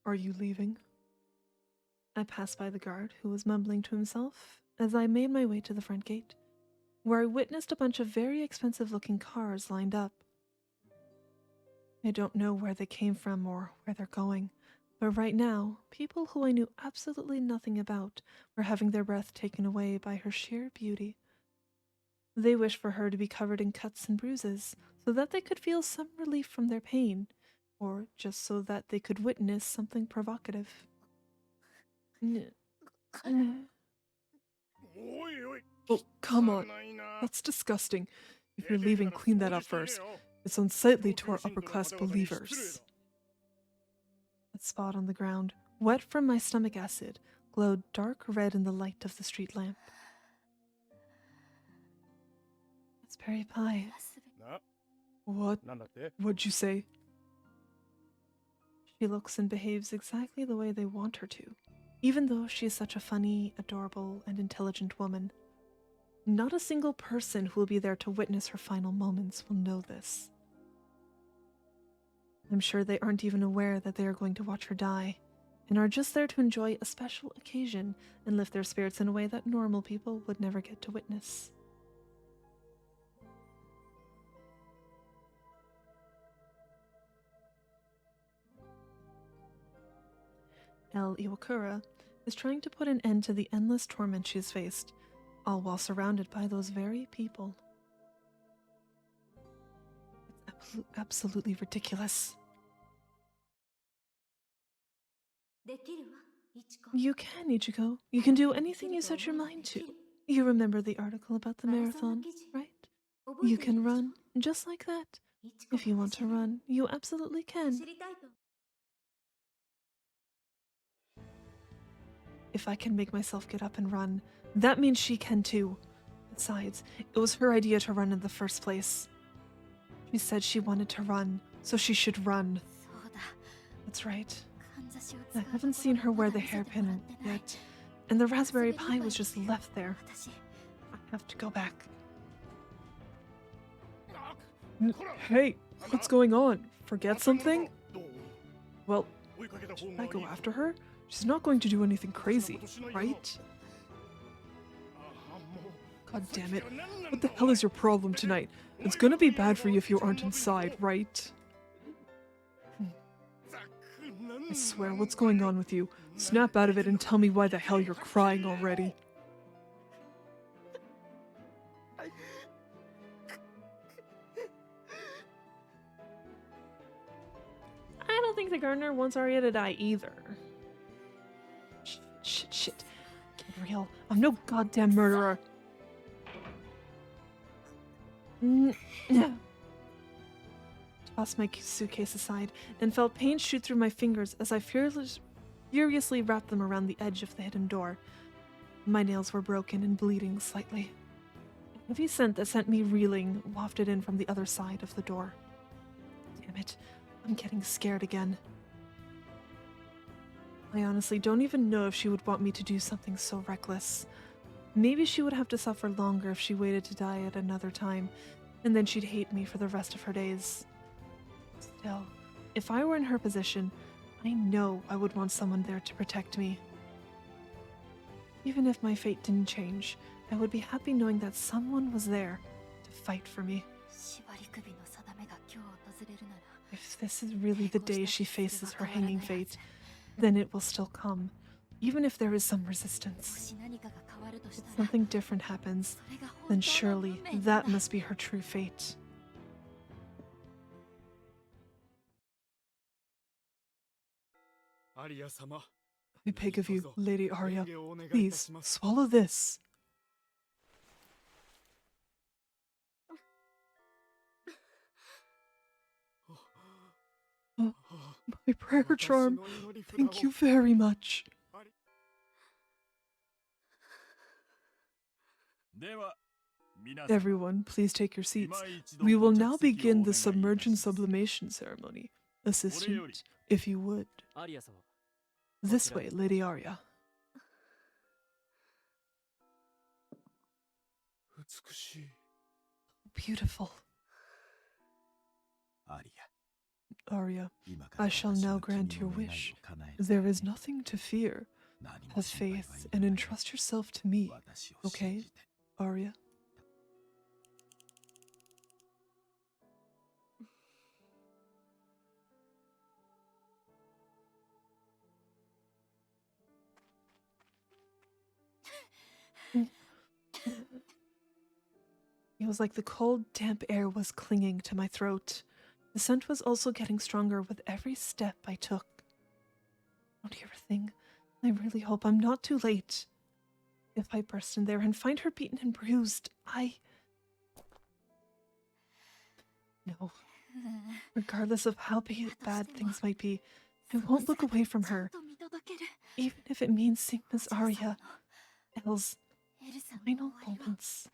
Are you leaving? I passed by the guard, who was mumbling to himself, as I made my way to the front gate, where I witnessed a bunch of very expensive-looking cars lined up. I don't know where they came from or where they're going, but right now, people who I knew absolutely nothing about were having their breath taken away by her sheer beauty. They wished for her to be covered in cuts and bruises, so that they could feel some relief from their pain, or just so that they could witness something provocative. Oh, come on. That's disgusting. If you're leaving, clean that up first. It's unsightly to our upper-class believers. That spot on the ground, wet from my stomach acid, glowed dark red in the light of the street lamp. It's Berry Pie. What? What'd you say? She looks and behaves exactly the way they want her to, even though she is such a funny, adorable, and intelligent woman. Not a single person who will be there to witness her final moments will know this. I'm sure they aren't even aware that they are going to watch her die, and are just there to enjoy a special occasion and lift their spirits in a way that normal people would never get to witness. Iwakura is trying to put an end to the endless torment she has faced, all while surrounded by those very people. It's absolutely ridiculous. You can, Ichigo. You can do anything you set your mind to. You remember the article about the marathon, right? You can run, just like that. If you want to run, you absolutely can. If I can make myself get up and run, that means she can too. Besides, it was her idea to run in the first place. She said she wanted to run, so she should run. That's right. I haven't seen her wear the hairpin yet, and the raspberry pie was just left there. I have to go back. Hey, what's going on? Forget something? Well, should I go after her? She's not going to do anything crazy, right? God damn it. What the hell is your problem tonight? It's gonna be bad for you if you aren't inside, right? I swear, what's going on with you? Snap out of it and tell me why the hell you're crying already. I don't think the gardener wants Aria to die either. Shit. Get real. I'm no goddamn murderer. Tossed my suitcase aside and felt pain shoot through my fingers as I furiously wrapped them around the edge of the hidden door. My nails were broken and bleeding slightly. A heavy scent that sent me reeling wafted in from the other side of the door. Damn it, I'm getting scared again. I honestly don't even know if she would want me to do something so reckless. Maybe she would have to suffer longer if she waited to die at another time, and then she'd hate me for the rest of her days. Still, if I were in her position, I know I would want someone there to protect me. Even if my fate didn't change, I would be happy knowing that someone was there to fight for me. If this is really the day she faces her hanging fate, then it will still come, even if there is some resistance. If something different happens, then surely that must be her true fate. I beg of you, Lady Aria, please, swallow this. Oh, My prayer charm. Thank you very much. では皆様 Everyone, please take your seats. We will now begin the submergent sublimation ceremony. Assistant, if you would. アリア様 This way, Lady Aria. 美しい Beautiful. アリ Aria, ア今から I shall 私 now は grant 君の your 願いを wish. 叶える There is nothing to fear. 何も Have 心配は faith いら and ない entrust yourself to me. 私を信 Okay, じて Aria? It was like the cold, damp air was clinging to my throat. The scent was also getting stronger with every step I took. Don't hear a thing. I really hope I'm not too late. If I burst in there and find her beaten and bruised, No. Regardless of how bad things might be, I won't look away from her, ちゃんと見届ける even if it means seeing Miss Aria, Elle's エルサの final 終わりは moments.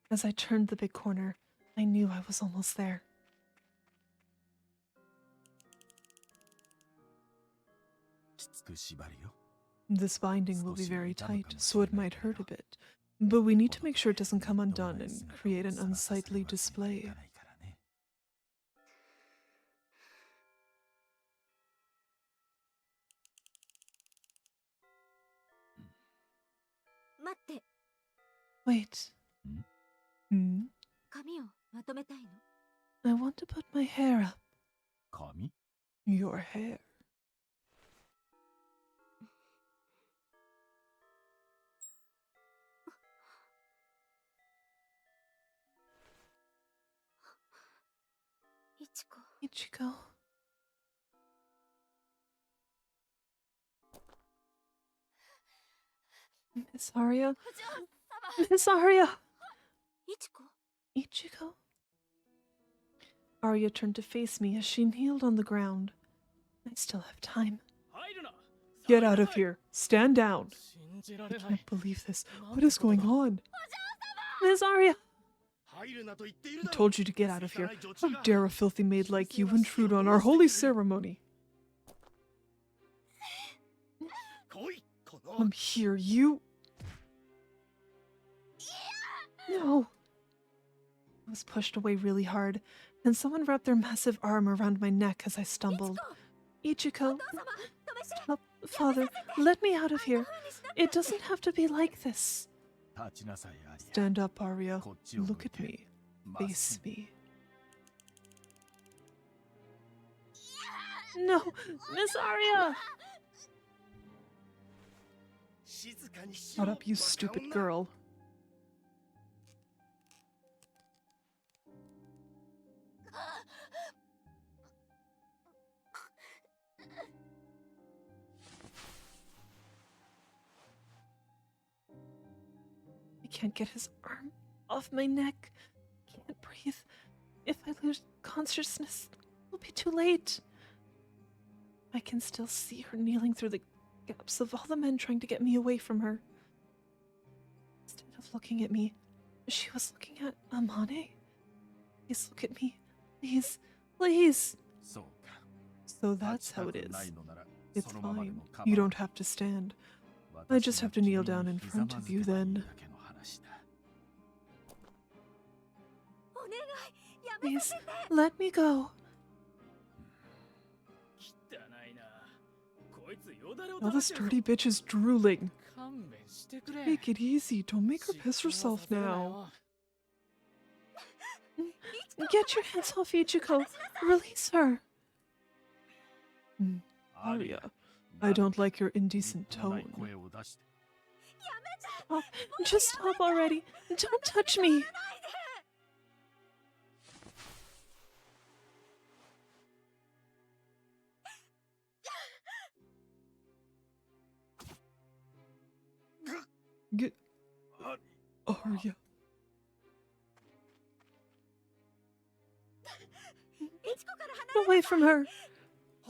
As I turned the big corner, I knew I was almost there. This binding will be very tight, so it might hurt a bit. But we need to make sure it doesn't come undone and create an unsightly display. 待って Wait. Hmm? 髪をまとめたいの I want to put my hair up. 髪 Your hair. Ichiko. Miss Aria? Miss Aria! イチコ Ichiko? Aria turned to face me as she kneeled on the ground. I still have time. 入るな Get out of here. Stand down. 信じら I れない can't believe this. What is going on? Miss Aria! 入るなと言っている I だろ told you to get out of here. How dare a filthy maid like you intrude on our holy ceremony? 来いこの Come here, you. No. I was pushed away really hard, and someone wrapped their massive arm around my neck as I stumbled. Ichiko, 様止めて stop. Father, let me out of here. It doesn't have to be like this. 立ちなさいアリ Stand up, Aria. こっちを向 Look at け me. まっ Face すぐ me. No, Miss Aria! 静かにし Shut ろ up, you バカ stupid 女 girl. I can't get his arm off my neck. Can't breathe. If I lose consciousness, it'll be too late. I can still see her kneeling through the gaps of all the men trying to get me away from her. Instead of looking at me, she was looking at Amane. Please look at me. Please, please. そうか So 立 that's ちた how く it is. ないのなら It's そのままで fine. も構 You わ don't ない have to stand. 私 I just have to が kneel 君 down に in ひざ front ま of ず you けばいい then. だけの話だお願いやめ Please, させて let me go. 汚いなこいつよだれを Now 垂ら this してるぞ dirty bitch is drooling. 勘弁してくれ Take it easy. Don't make her piss 実感は herself させるな now. よ Get your hands off Ichiko. Release her. アリ Aria, ア I don't like your indecent みっともない tone. 声を出して Stop. Just stop already. Don't touch me. Get アリ Aria. イチコから離れ Away from her.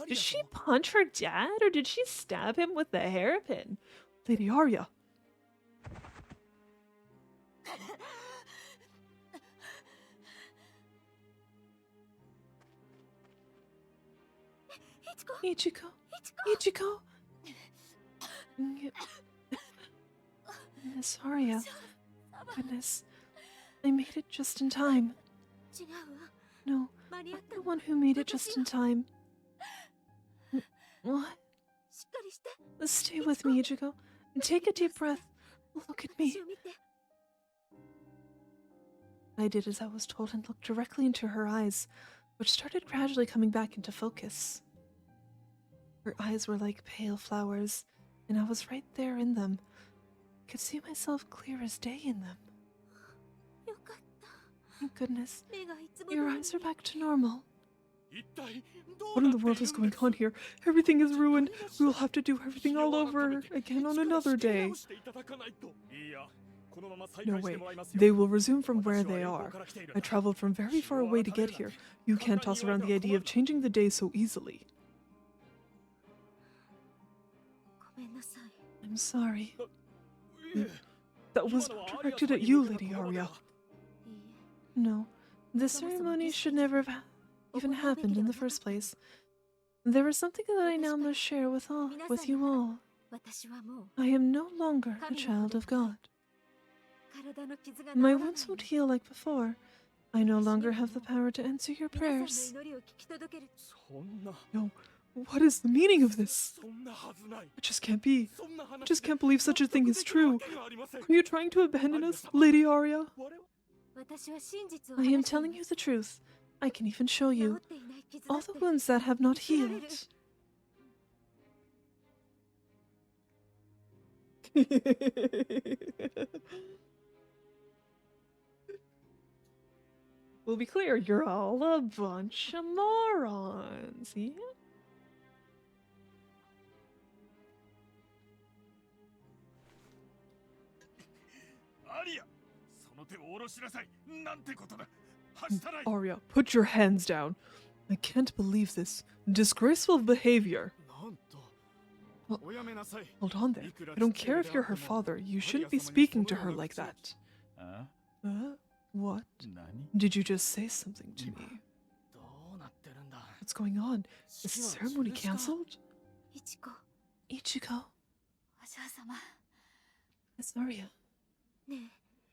Did she punch her dad or did she stab him with the hairpin? Lady Aria. Ichiko. Ichiko. Miss Aria. Goodness. I made it just in time. No, I'm the one who made it just in time. What? Stay with me, Ichigo. Take a deep breath. Look at me. I did as I was told and looked directly into her eyes, which started gradually coming back into focus. Her eyes were like pale flowers, and I was right there in them. I could see myself clear as day in them. Thank goodness. Your eyes are back to normal. What in the world is going on here? Everything is ruined. We will have to do everything all over again on another day. No way. They will resume from where they are. I traveled from very far away to get here. You can't toss around the idea of changing the day so easily. I'm sorry. That was not directed at you, Lady Aria. No, this ceremony should never have even happened in the first place. There is something that I now must share with you all. I am no longer a child of God. My wounds won't heal like before. I no longer have the power to answer your prayers. No, what is the meaning of this? It just can't be. I just can't believe such a thing is true. Are you trying to abandon us, Lady Aria? I am telling you the truth. I can even show you all the wounds that have not healed. We'll be clear, you're all a bunch of morons, yeah? Aria, put your hands down. I can't believe this. Disgraceful behavior. Well, hold on there. I don't care if you're her father. You shouldn't be speaking to her like that. What? Did you just say something to me? What's going on? Is the ceremony cancelled? Ichigo. It's Aria.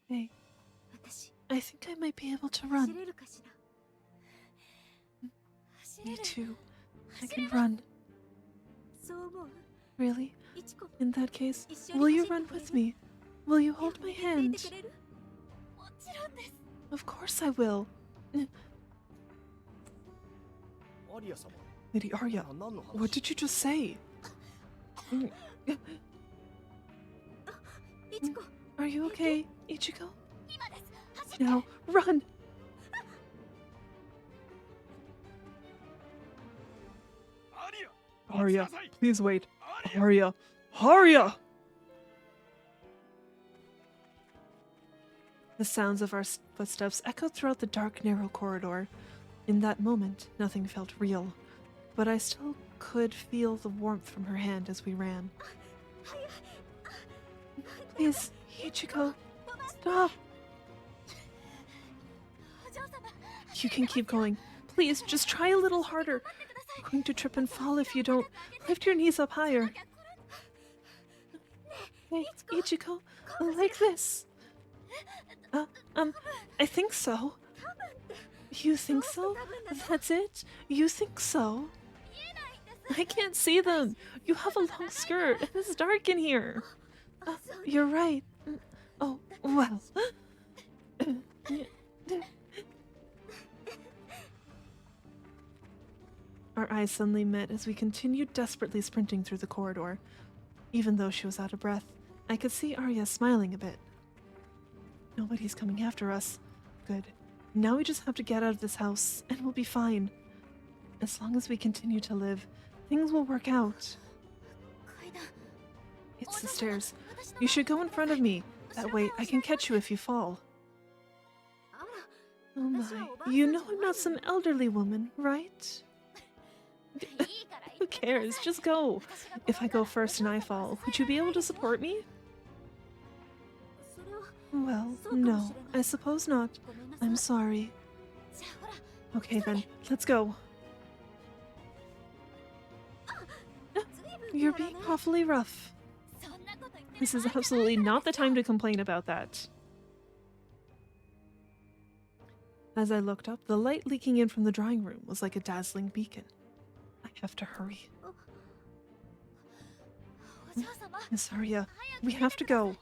Hey. I think I might be able to run. Me too. I can run. Really? In that case, will you run with me? Will you hold my hand? Of course I will. Lady Aria, what did you just say? Are you okay, Ichigo? Now, run! Aria, please wait. Aria! Aria! The sounds of our footsteps echoed throughout the dark, narrow corridor. In that moment, nothing felt real, but I still could feel the warmth from her hand as we ran. Please, Ichigo, stop! You can keep going. Please, just try a little harder. You're going to trip and fall if you don't. Lift your knees up higher. Hey, Ichigo, like this. I think so. You think so? That's it? You think so? I can't see them. You have a long skirt, and it's dark in here. You're right. Oh, well. Our eyes suddenly met as we continued desperately sprinting through the corridor. Even though she was out of breath, I could see Aria smiling a bit. Nobody's coming after us. Good. Now we just have to get out of this house, and we'll be fine. As long as we continue to live, things will work out. It's the stairs. You should go in front of me. That way I can catch you if you fall. Oh my. You know I'm not some elderly woman, right? Who cares? Just go. If I go first and I fall, would you be able to support me? それは Well, そうかもしれ no, ない I suppose not. ごめんなさい I'm sorry. じゃあほら Okay then, let's go. 随 You're 分 being ね awfully rough. そんなこと言ってる This is 場合じゃない absolutely not the time to complain about that. As I looked up, the light leaking in from the drawing room was like a dazzling beacon. I have to hurry. お嬢様 Miss Aria, we have to go.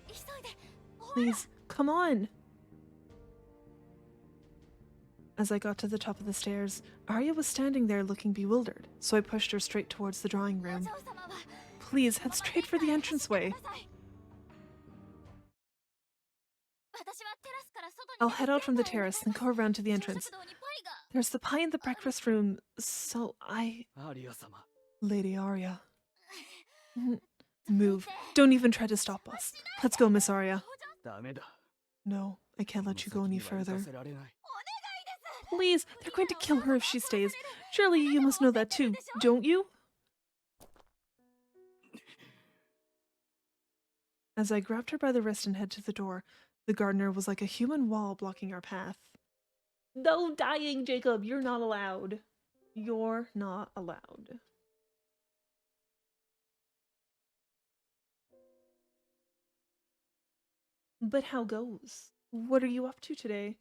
急いで Please, come on. As I got to the top of the stairs, Aria was standing there looking bewildered, so I pushed her straight towards the drawing お room. 嬢様は Please, head straight for the entranceway. 私はテラスから外に I'll head out from the terrace, then go around to the 朝 entrance. 食堂にパイが There's the pie in the breakfast room, so I... アリア様 Lady Aria. Move. Don't even try to stop us. Let's go, Miss Aria. ダメだ No, I can't この let you go 先 any には行か further. せられない Please, they're going to kill her if she stays. Surely you must know that too, don't you? As I grabbed her by the wrist and head to the door, the gardener was like a human wall blocking our path. No dying, Jacob. You're not allowed. You're not allowed. But how goes? What are you up to today?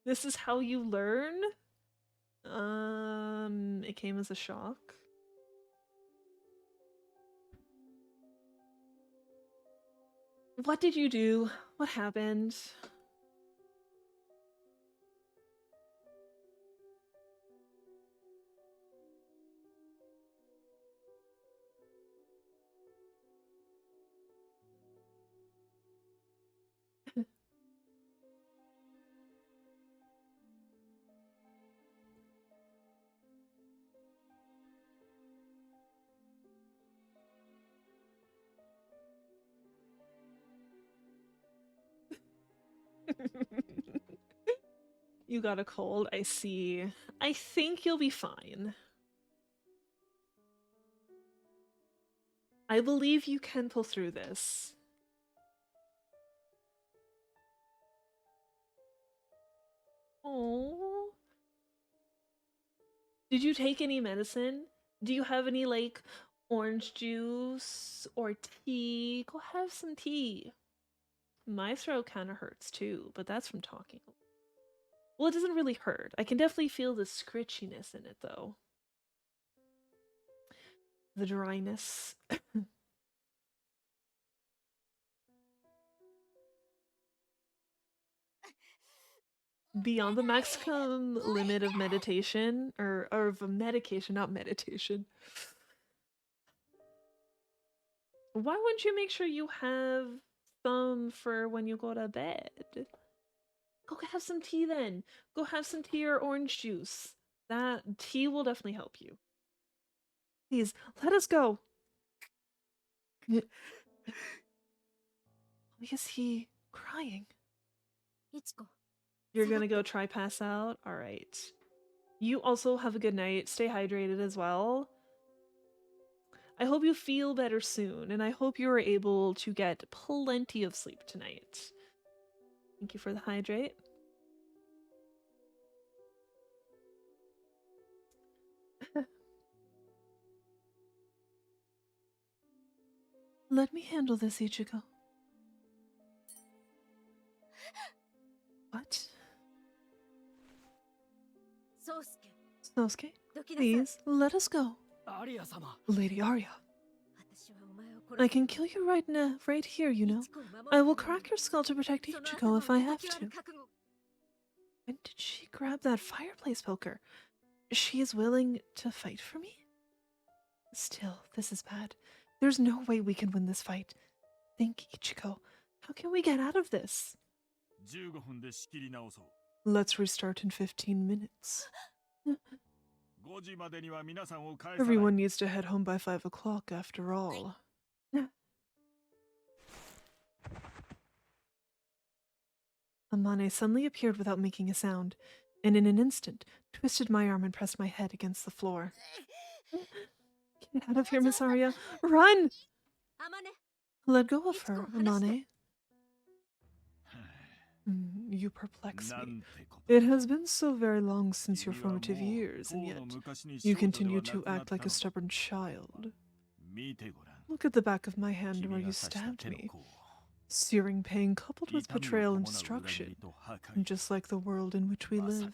This is how you learn? It came as a shock. What did you do? What happened? You got a cold, I see. I think you'll be fine. I believe you can pull through this. Oh. Did you take any medicine? Do you have any, like, orange juice or tea? Go have some tea. My throat kind of hurts too, but that's from talking. Well, it doesn't really hurt. I can definitely feel the scritchiness in it, though. The dryness. Beyond the maximum limit of meditation, or of medication, not meditation. Why wouldn't you make sure you have some for when you go to bed? Go have some tea then. Go have some tea or orange juice. That tea will definitely help you. Please, let us go. Is he crying? いちこ You're gonna go try pass out? Alright. You also have a good night. Stay hydrated as well. I hope you feel better soon, and I hope you are able to get plenty of sleep tonight. Thank you for the hydrate. Let me handle this, Ichigo. What? 宗介 Snosuke, どきなさい please, let us go. アリア様 Lady Aria, 私はお前を殺 I can kill you right now, right here, you know. イチコを守る I will ために crack your skull to protect その Ichigo 頭 if を I have 叩き割 to. る覚悟 When did she grab that fireplace poker? She is willing to fight for me? Still, this is bad. There's no way we can win this fight. Think, Ichigo. How can we get out of this? 15分で仕切り直そう Let's restart in 15 minutes. 5時までには皆さんを返さない Everyone needs to head home by 5 o'clock after all. Amane suddenly appeared without making a sound. and in an instant twisted my arm and pressed my head against the floor. Get out of here, Miss Aria. Run! あまね Let go of her, Amane. You perplex な me. んてこと It has been so very long since your 君はもう formative years, and とう yet の昔に you 少女で continue は to なくなっ act た like の a stubborn child. 見てごらん Look at the back of my hand 君 where が you 刺した stabbed 手の me. 甲 Searing pain coupled with 痛みを betrayal 伴 and う裏切 destruction, りと破壊 just like the world in which we まさに live.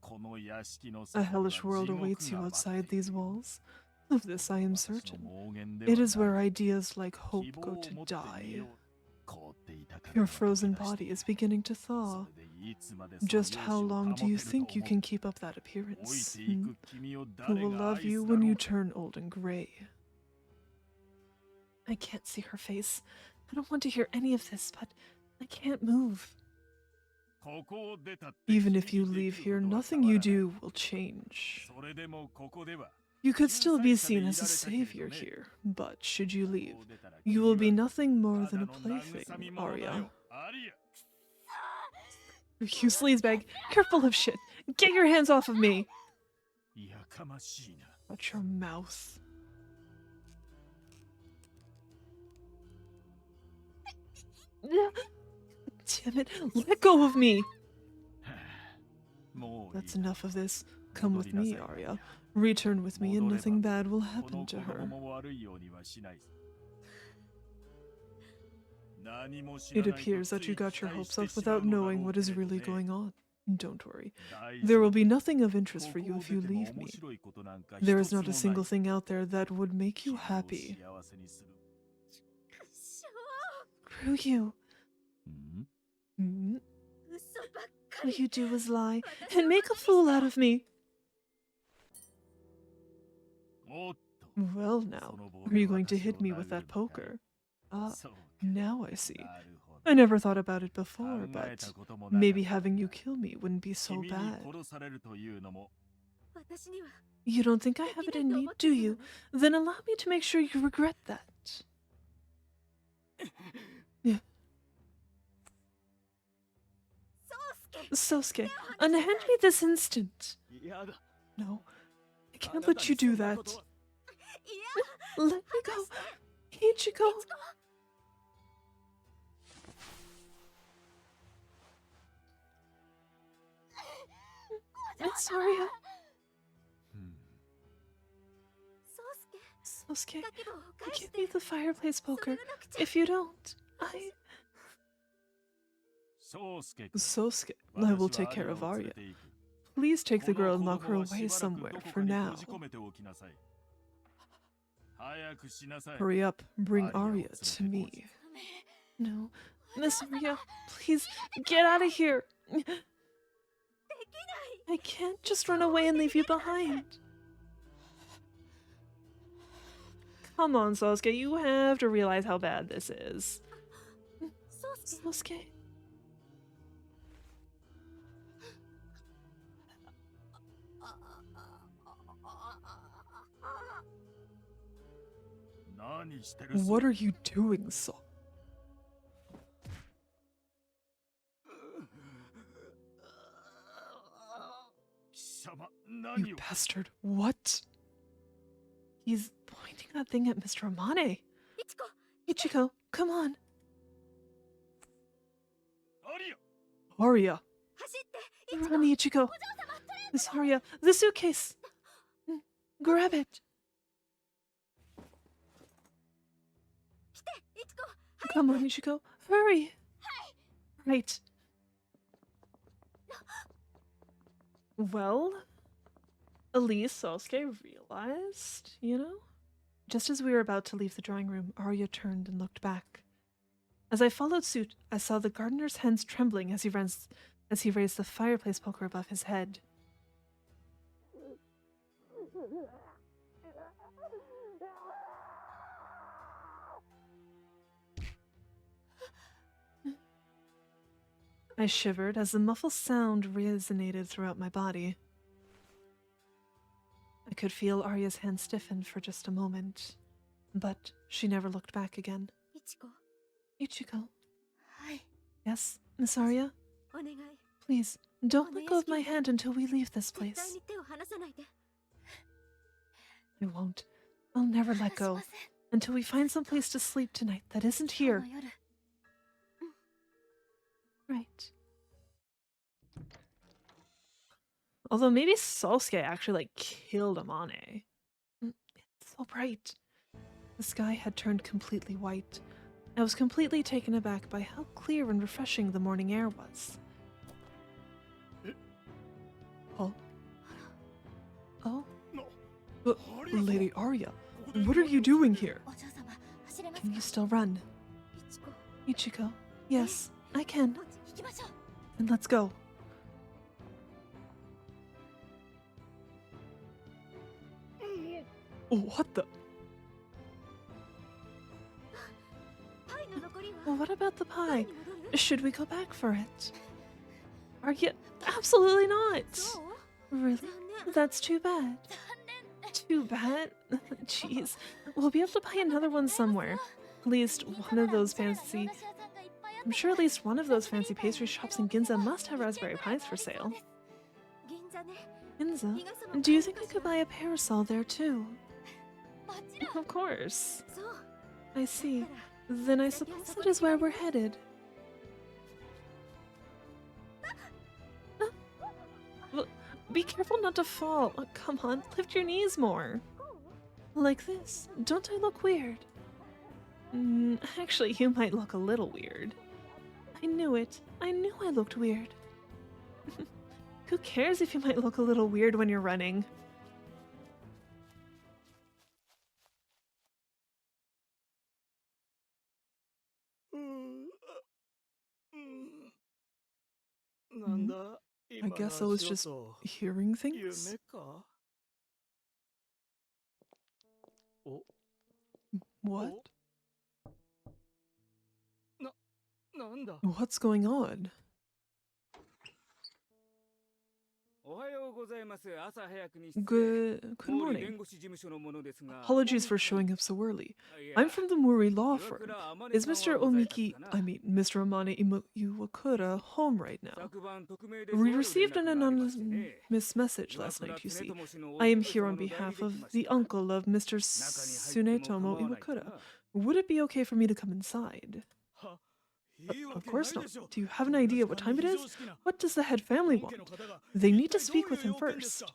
この屋敷の A 外には hellish world 地獄 awaits you が待って outside いる these walls. Of this I am 私の certain. 妄言で It は is ない where ideas like 希 hope 望 go を to 持ってみ die. よう凍っていた体 Your が溶け frozen 出して body is beginning to そ thaw. れでいつまでその Just 容 how 姿を long 保 do you てると think you 思う can keep up that 老い appearance? ていく君を Who 誰 will が love 愛す you だ when ろ you うか turn old and gray? I can't see her face. I don't want to hear any of this, but I can't move. ここを出たって Even 君 if you にで leave きる here, ことは nothing 変わ you らない do will change. それでもここでは You could still be 救済者で seen い as ら a れたけれ savior どね here, but should you こ leave, こを出たら you 君 will は be nothing more た than だ a の慰 plaything, み者だ Aria. よアリア You sleazebag, you're full of shit. Get your hands off of me. やかましいな Watch your mouth. Damn it, let go of me. もういい That's enough of this. Come with 戻りな me, さい Aria. Return with me and 戻れば nothing bad will こ happen の to 子供 her. も悪いようにはしない何も知 It らないと appears つ that you い got 期 your 待 hopes して up しまう without のだ knowing ろう what け is れど really ね going on. Don't worry. 大 There 丈 will 夫 be nothing of interest こ for こ you を if you 出ても leave 面 me. 白いことなんか There 一 is つも not a ない single thing out there that would make you 君を happy. 幸せにする Screw you. ん Mm? 嘘ばっか All り you do is lie and make a fool out of me. おっと Well そ now, の棒 are で you going to 私を hit me 殴 with る that のかい poker? Ah, そうか now I see. なるほど I never thought about it 考 before, え but たこともなかっ maybe た having you kill me wouldn't be so 君に bad. 殺されるというのも 私には You don't think I have it in me, do you? Then allow me to make sure you regret that. Yeah. 宗介 Sosuke, unhand me this instant. 嫌だ No, I あ can't なた let に you そ do んな that. ことは Let me go. Ichiko. Miss Aria. うん 宗介 Sosuke, 掛け棒を返し give て me the fireplace それ poker. がなくちゃ If you don't, I... 宗介君 Sosuke, I 私 will は take アリ care ア of を連れ Aria. て行く Please take the こ girl の and 子 lock 供 her は away しばらく somewhere どこ for かに now. 閉じ込めておきなさい早くしなさい Hurry up, bring Aria Aria を to 連れて me. ダメ No, Miss Aria, please get out of here. できない I can't just run away and leave you behind. Come on, Sosuke, you have to realize how bad this is. 宗介 Sosuke? 何してる What are you doing, So? 貴様 You 何を bastard. What? He's pointing that thing at Mr. Amane. いちこ Ichiko, come on. アリア Aria. 走っていちこ Run, Ichiko. Miss Aria, the suitcase. Grab it. 来ていちこ Come on, Ichiko. Hurry. Right. Well, Elise Sosuke realized, you know? Just as we were about to leave the drawing room, Arya turned and looked back. As I followed suit, I saw the gardener's hands trembling as he raised the fireplace poker above his head. I shivered as the muffled sound resonated throughout my body. I could feel Arya's hand stiffen for just a moment, but she never looked back again. いちこ Ichiko. はい Yes, Miss Arya? お願い Please, Don't let go of my hand until we leave this 絶対 place. に手を離さないで。 I won't. I'll never let 話し go ません until we find some place to sleep tonight that isn't 今 here. 日の夜 Right. Although maybe Sasuke actually like killed Amane. It's so bright. The sky had turned completely white. I was completely taken aback by how clear and refreshing the morning air was. Oh. Oh? Lady Aria, what are you doing here? お嬢様走れます Can か you still run? いちこ、 Ichiko? Yes, I can. 行きましょう Then let's go. Oh, what the? パイの残りは Well, what about the パイ pie? に戻る？ Should we go back for it? Are you? Absolutely not! そう？ Really? 残念。 That's too bad. Too bad? Jeez. We'll be able to buy another one somewhere. At least one of those fancy... I'm sure at least one of those fancy pastry shops in Ginza must have raspberry pies for sale. 銀座ね。 Ginza? 日傘も Do you 買え think る I かし could ら？ buy a parasol there too? もちろん Of course. そう。 I see. だから Then I suppose that is where we're headed. Well, be careful not to fall. Oh, come on, lift your knees more. Like this. Don't I look weird? Actually, you might look a little weird. I knew it. I knew I looked weird. Who cares if you might look a little weird when you're running? なんだ I guess I was just hearing things? 夢か What? なんだ What's going on? おはようございます。朝早くに失礼。 Good 毛利 morning. 弁護士事務所の者ですが。 Apologies for showing up so early. いや I'm from the Muri law firm. 岩倉天音 Is さん Mr. はご在 Omiki, 宅かな I mean, Mr. Amane Iwakura home right now? 昨晩匿名で We そういう received an 連絡がありましてね。 anonymous message last 岩倉 night, you 常 see. 友氏の I am お父 here 様 on の代理 behalf で来 of まし the た。 uncle of Mr. 中に入っても構 Tsunetomo わないか Iwakura. な。 Would it be okay for me to come inside? は、いいわ Of け course ない not. でしょ Do you have an idea what time it is? What does the head family 本家の want? 方が They 一 need to 体 speak どう with いう him 要件です first. か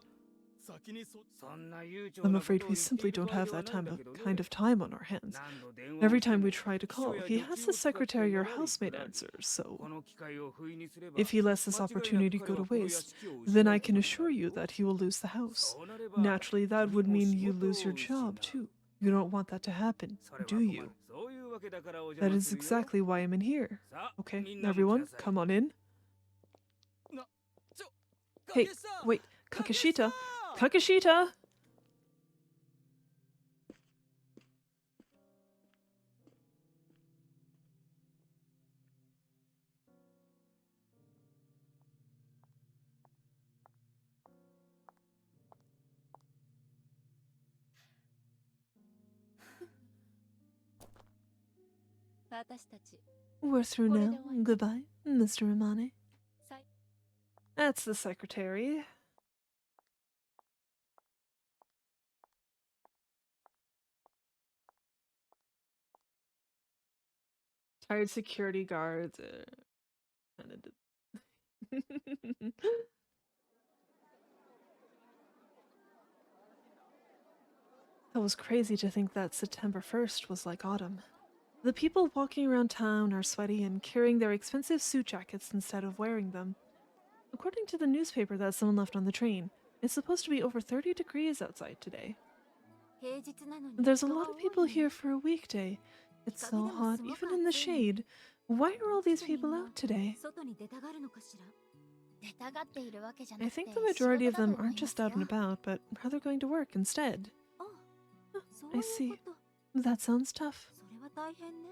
先にそ そんな悠長 I'm なことを afraid 言 we って simply いる don't 場合 have では that ない time んだ of けどね。 kind of time on our hands. 何度電話を Every して time も we try to 秘 call, 書や he 助 has 手 the を使って secretary, your 悪い housemaid くらい。 answer, so この機会を不意にすれば if he lets this 間違いなく opportunity 彼 go は to この屋 waste, 敷を失 then う I こ can とにな assure る you よ。 that he will lose the house. そうなれば Naturally, that 君 would も mean 仕 you 事 lose your を失う。 job too. You don't want that to happen, それは do 困 you? る。そういうわけだからお That 邪魔 is するよ。 exactly why I'm in here. さあ、 Okay, みんなも来な everyone, さい。 come on in. ちょ Hey, 影さん wait, 影 Kakashita. さん Kakashita! We're through now. Goodbye, Mr. Amane. That's the secretary. Tired security guards. Kinda That was crazy to think that September 1st was like autumn. The people walking around town are sweaty and carrying their expensive suit jackets instead of wearing them. According to the newspaper that someone left on the train, it's supposed to be over 30 degrees outside today. 平日なのに There's a 人が lot of 多い people のね here for a weekday. It's so hot, even in the shade. Why are all these people out today? 外に出たがるのかしら？出たがっているわけじゃな I くて think the majority of 仕事だ them と思い aren't ます just out よ and about, but rather going to work instead. あ、そう I いう see. こと。 That sounds tough. それは大変ね。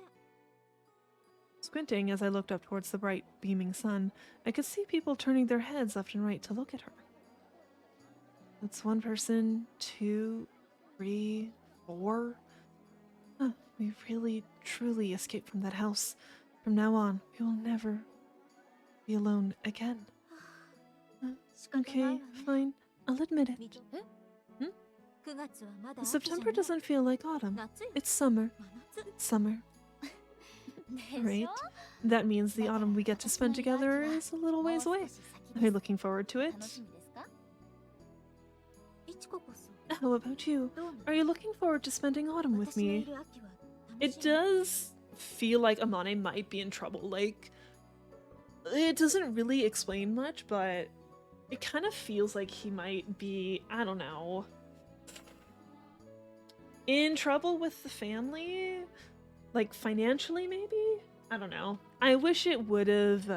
Squinting as I looked up towards the bright, beaming sun, I could see people turning their heads left and right to look at her. That's one person, two, three, four. Huh, we really, truly escaped from that house. From now on, we will never be alone again. 仕方ないわ Okay, ね fine. I'll admit み it. え Hmm? 9月はまだ秋じゃ September ない doesn't feel like autumn. 夏よ It's summer. 真夏 It's summer, でしょ right? That means the autumn we get to spend together is a little もう ways 少 away. し先 Are で you す looking forward to it? 楽しみですか いちここそ How about you? どうなの Are you looking forward to spending autumn with 私がい me? る秋は楽 It しみ does feel like Amane might be in trouble. Like, it doesn't really explain much, but it kind of feels like he might be, I don't know, in trouble with the family? Like, financially, maybe? I don't know. I wish it would have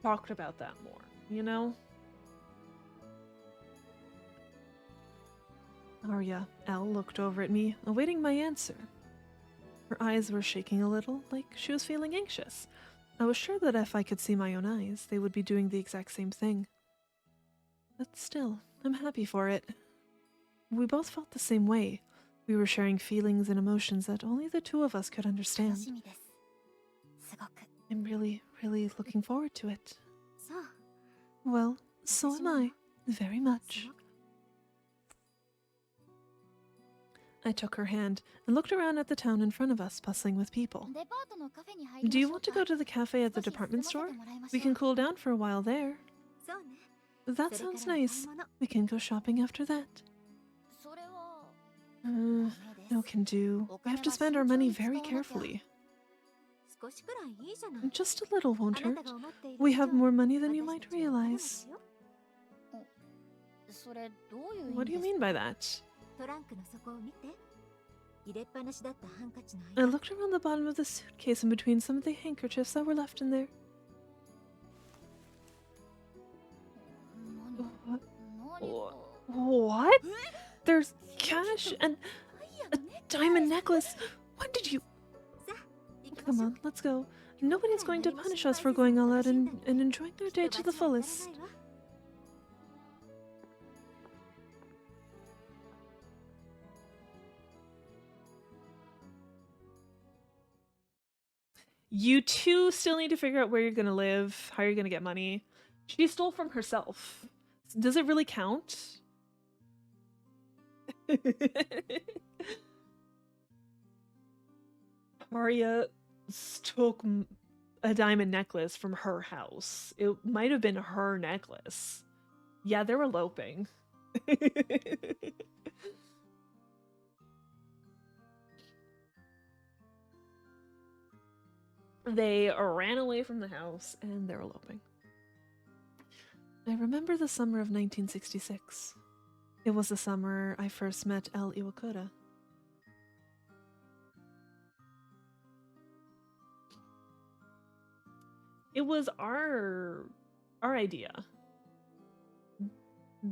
talked about that more, you know? Aria, Elle looked over at me, awaiting my answer. Her eyes were shaking a little, like she was feeling anxious. I was sure that if I could see my own eyes, they would be doing the exact same thing. But still, I'm happy for it. We both felt the same way. We were sharing feelings and emotions that only the two of us could 楽 understand. しみですすごく I'm really, really looking forward to it. そう Well, so am I. Very す much. ごく I took her hand and looked around at the town in front of us, bustling with people. デパートのカフェに入りま Do し you ょう want to か go to the cafe at the 少し休ま department せて store? もらいまし We ょ can う cool down for a while there. そうね That それ sounds からは nice. 買い物 We can go shopping after that. それは Uh, ダメです no can do. We have to spend our money very carefully. 少しくらいいいじゃない Just a little あ won't なた hurt. が思っている We 以上 have more money than you 私 might たちはお金持 realize. ちよそれどういう意 What 味 do で you す mean by that? トランクの底を見て入れっぱなしだったハンカチの I 間 looked around the bottom of the suitcase and between some of the handkerchiefs that were left in there. 何 What? 何 What? There's cash and ダイヤ a のね diamond necklace. When did you? さあ行きま Come しょう on, let's go. Nobody's going to punish us for going all out and enjoying our きっ day と to the 罰は当たらない fullest. わ You two still need to figure out where you're gonna live, how you're gonna get money. She stole from herself. Does it really count? Aria took a diamond necklace from her house. It might have been her necklace. Yeah, they're eloping. They ran away from the house and they're eloping. I remember the summer of 1966. It was the summer I first met El Iwakura. It was our idea.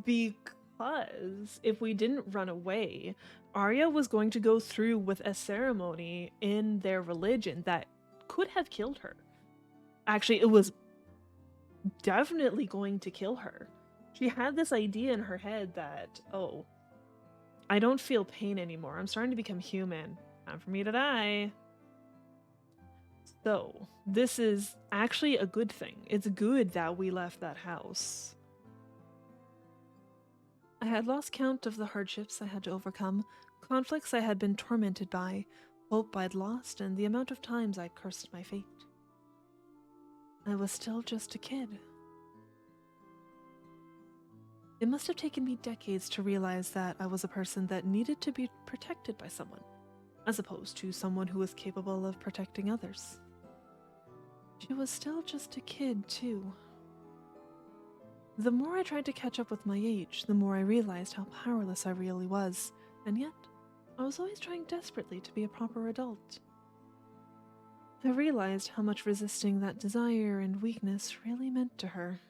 Because if we didn't run away, Arya was going to go through with a ceremony in their religion that could have killed her. Actually, it was definitely going to kill her. She had this idea in her head that, oh, I don't feel pain anymore. I'm starting to become human. Time for me to die. So, this is actually a good thing. It's good that we left that house. I had lost count of the hardships I had to overcome, conflicts I had been tormented by, hope I'd lost, and the amount of times I'd cursed my fate. I was still just a kid. It must have taken me decades to realize that I was a person that needed to be protected by someone, as opposed to someone who was capable of protecting others. She was still just a kid, too. The more I tried to catch up with my age, the more I realized how powerless I really was, and yet, I was always trying desperately to be a proper adult. I realized how much resisting that desire and weakness really meant to her.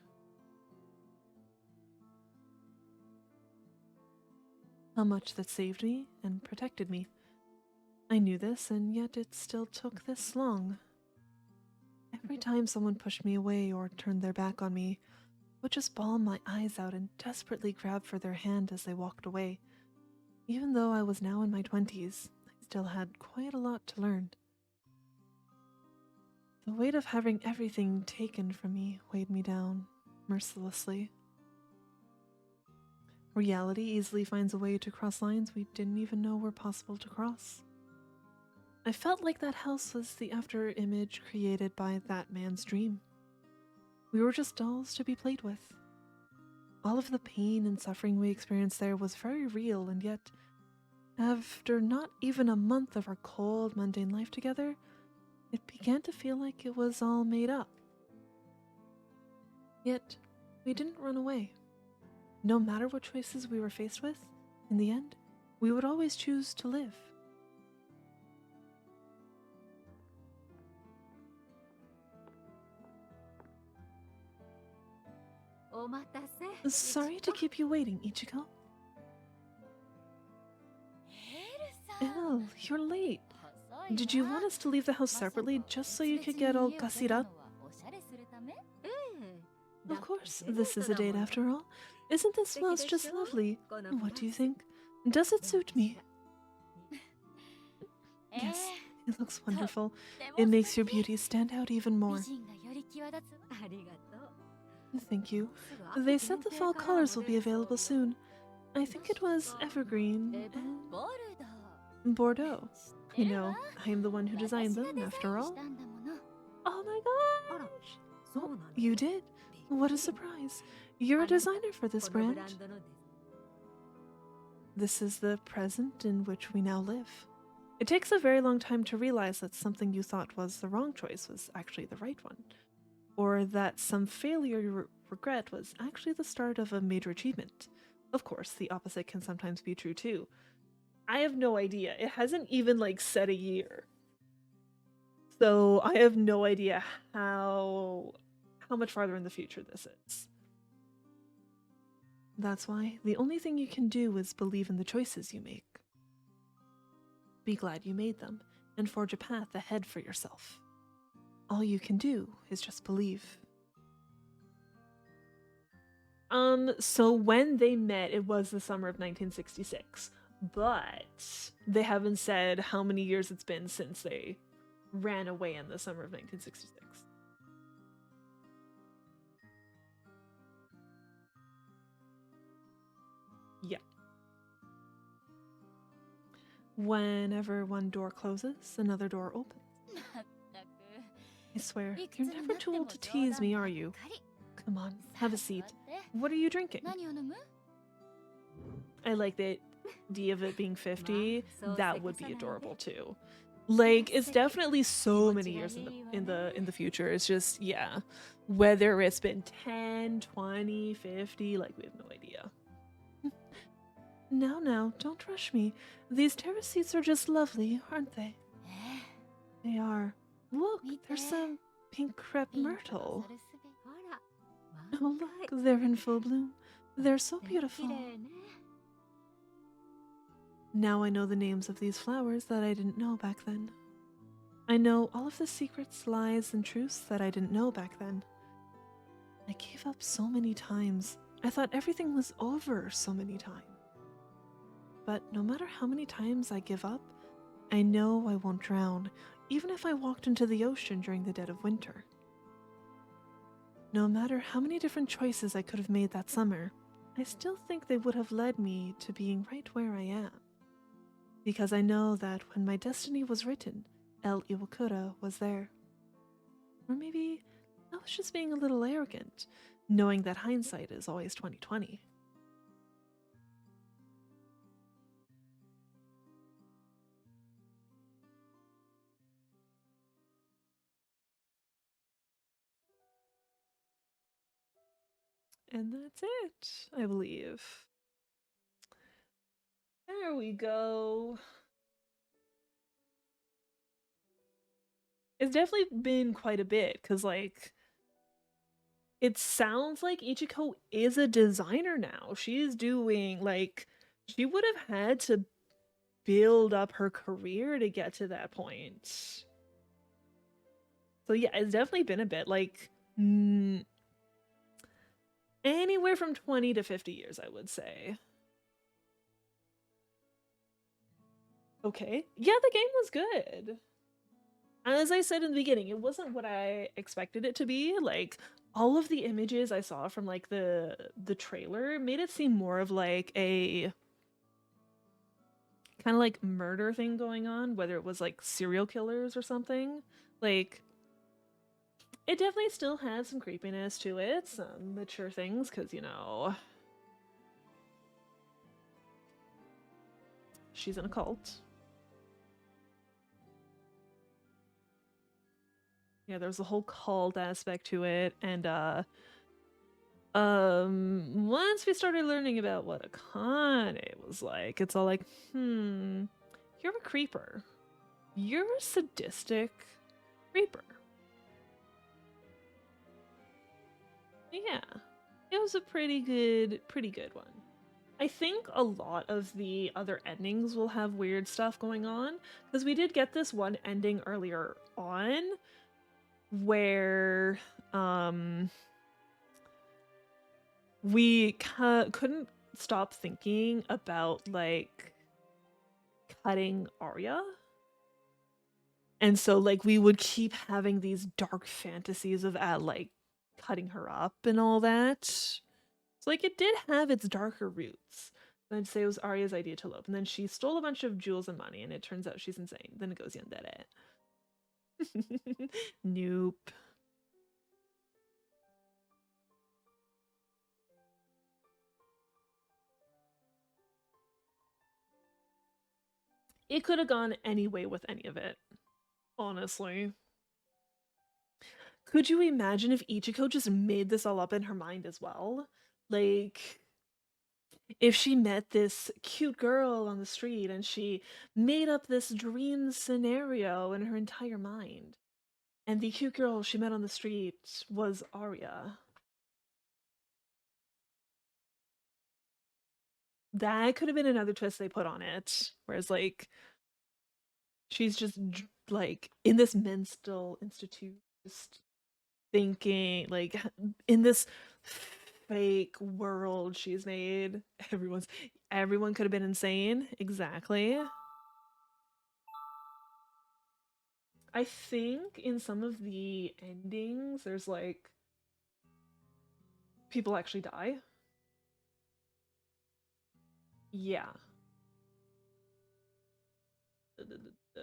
How much that saved me and protected me. I knew this, and yet it still took this long. Every time someone pushed me away or turned their back on me, I would just bawl my eyes out and desperately grab for their hand as they walked away. Even though I was now in my 20s, I still had quite a lot to learn. The weight of having everything taken from me weighed me down, mercilessly. Reality easily finds a way to cross lines we didn't even know were possible to cross. I felt like that house was the after image created by that man's dream. We were just dolls to be played with. All of the pain and suffering we experienced there was very real, and yet, after not even a month of our cold, mundane life together, it began to feel like it was all made up. Yet, we didn't run away. No matter what choices we were faced with, in the end, we would always choose to live. Sorry to keep you waiting, Ichiko. Ew, you're late. Did you want us to leave the house separately just so you could get all gussied up? Of course, this is a date after all. Isn't this house just lovely? What do you think? Does it suit me? Yes, it looks wonderful. It makes your beauty stand out even more. Thank you. They said the fall colors will be available soon. I think it was evergreen and Bordeaux. You know, I'm the one who designed them, after all. Oh my gosh! Oh, you did? What a surprise. You're a designer for this brand. This is the present in which we now live. It takes a very long time to realize that something you thought was the wrong choice was actually the right one. Or that some failure you regret was actually the start of a major achievement. Of course, the opposite can sometimes be true too. I have no idea. It hasn't even said a year. So I have no idea how much farther in the future this is. That's why the only thing you can do is believe in the choices you make. Be glad you made them and forge a path ahead for yourself. All you can do is just believe. So when they met, it was the summer of 1966, but they haven't said how many years it's been since they ran away in the summer of 1966. Yeah. Whenever one door closes, another door opens. I swear, you're never too old to tease me, are you? Come on, have a seat. What are you drinking? I like the idea of it being 50. That would be adorable too. It's definitely so many years in the future. It's just, yeah. Whether it's been 10, 20, 50, we have no idea. Now, don't rush me. These terrace seats are just lovely, aren't they? They are. Look, there's some pink crepe myrtle. Oh, look, they're in full bloom. They're so beautiful. Now I know the names of these flowers that I didn't know back then. I know all of the secrets, lies, and truths that I didn't know back then. I gave up so many times. I thought everything was over so many times. But no matter how many times I give up, I know I won't drown, even if I walked into the ocean during the dead of winter. No matter how many different choices I could have made that summer, I still think they would have led me to being right where I am. Because I know that when my destiny was written, El Iwakura was there. Or maybe I was just being a little arrogant, knowing that hindsight is always 20/20. And that's it, I believe. There we go. It's definitely been quite a bit, because, it sounds like Ichiko is a designer now. She's doing, she would have had to build up her career to get to that point. So yeah, it's definitely been a bit, anywhere from 20 to 50 years, I would say. Okay. Yeah, the game was good. As I said in the beginning, it wasn't what I expected it to be. all of the images I saw from like the trailer made it seem more of like a kind of like murder thing going on, whether it was like serial killers or something. Like it definitely still has some creepiness to it, some mature things, because you know she's in a cult. Yeah, there's a whole cult aspect to it, and once we started learning about what Akane was like, it's all like, you're a creeper. You're a sadistic creeper. Yeah. It was a pretty good one. I think a lot of the other endings will have weird stuff going on, because we did get this one ending earlier on where we couldn't stop thinking about like cutting Aria. And so like we would keep having these dark fantasies of like cutting her up and all that. So like it did have its darker roots. I'd say it was Arya's idea to elope, and then she stole a bunch of jewels and money, and it turns out she's insane. Then it goes yandere. Nope. It could have gone any way with any of it, honestly. Could you imagine if Ichiko just made this all up in her mind as well? Like, if she met this cute girl on the street and she made up this dream scenario in her entire mind, and the cute girl she met on the street was Aria. That could have been another twist they put on it. Whereas, like, she's just like in this mental institute, just thinking like in this fake world she's made. Everyone could have been insane. Exactly. I think in some of the endings there's like people actually die. Yeah.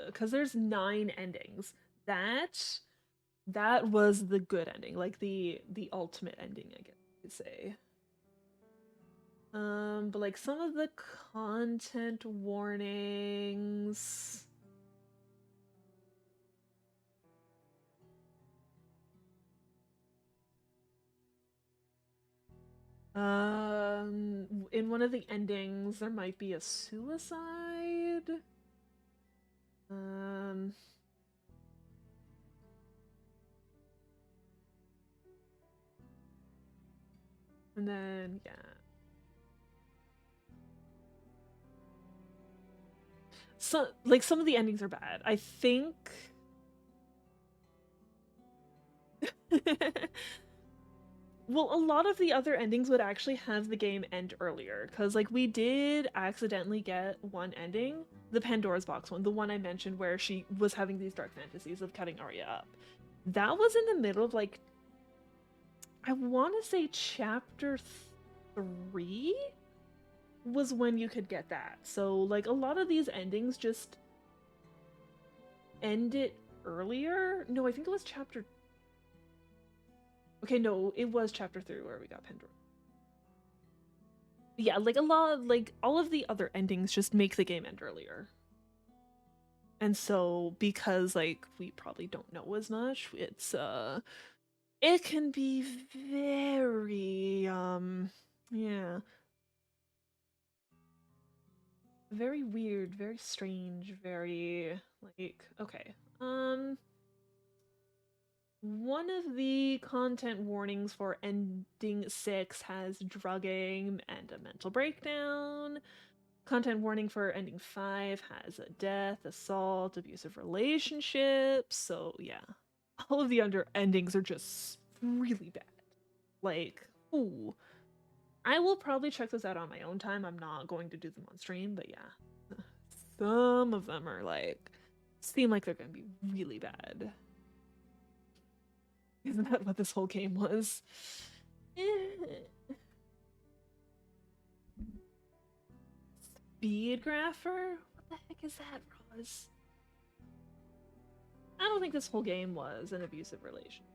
Because there's 9 endings. That was the good ending, like the ultimate ending, I guess you could say. But like some of the content warnings. In one of the endings, there might be a suicide. Um, and then yeah. So like some of the endings are bad. I think well, a lot of the other endings would actually have the game end earlier, because like we did accidentally get one ending, the Pandora's Box one, the one I mentioned where she was having these dark fantasies of cutting Arya up. That was in the middle of like, I want to say chapter 3 was when you could get that. So like a lot of these endings just end it earlier. No, I think it was chapter. Okay, no, it was chapter 3 where we got Pandora. Yeah, like a lot, like all of the other endings just make the game end earlier. And so because like we probably don't know as much, it can be very yeah, very weird, very strange, very like okay. One of the content warnings for ending 6 has drugging and a mental breakdown. Content warning for ending 5 has a death, assault, abusive relationships. So yeah, all of the under endings are just really bad. Like, ooh. I will probably check those out on my own time. I'm not going to do them on stream, but yeah. Some of them are like seem like they're gonna be really bad. Isn't that what this whole game was? Speedgrapher? What the heck is that, Roz? I don't think this whole game was an abusive relationship.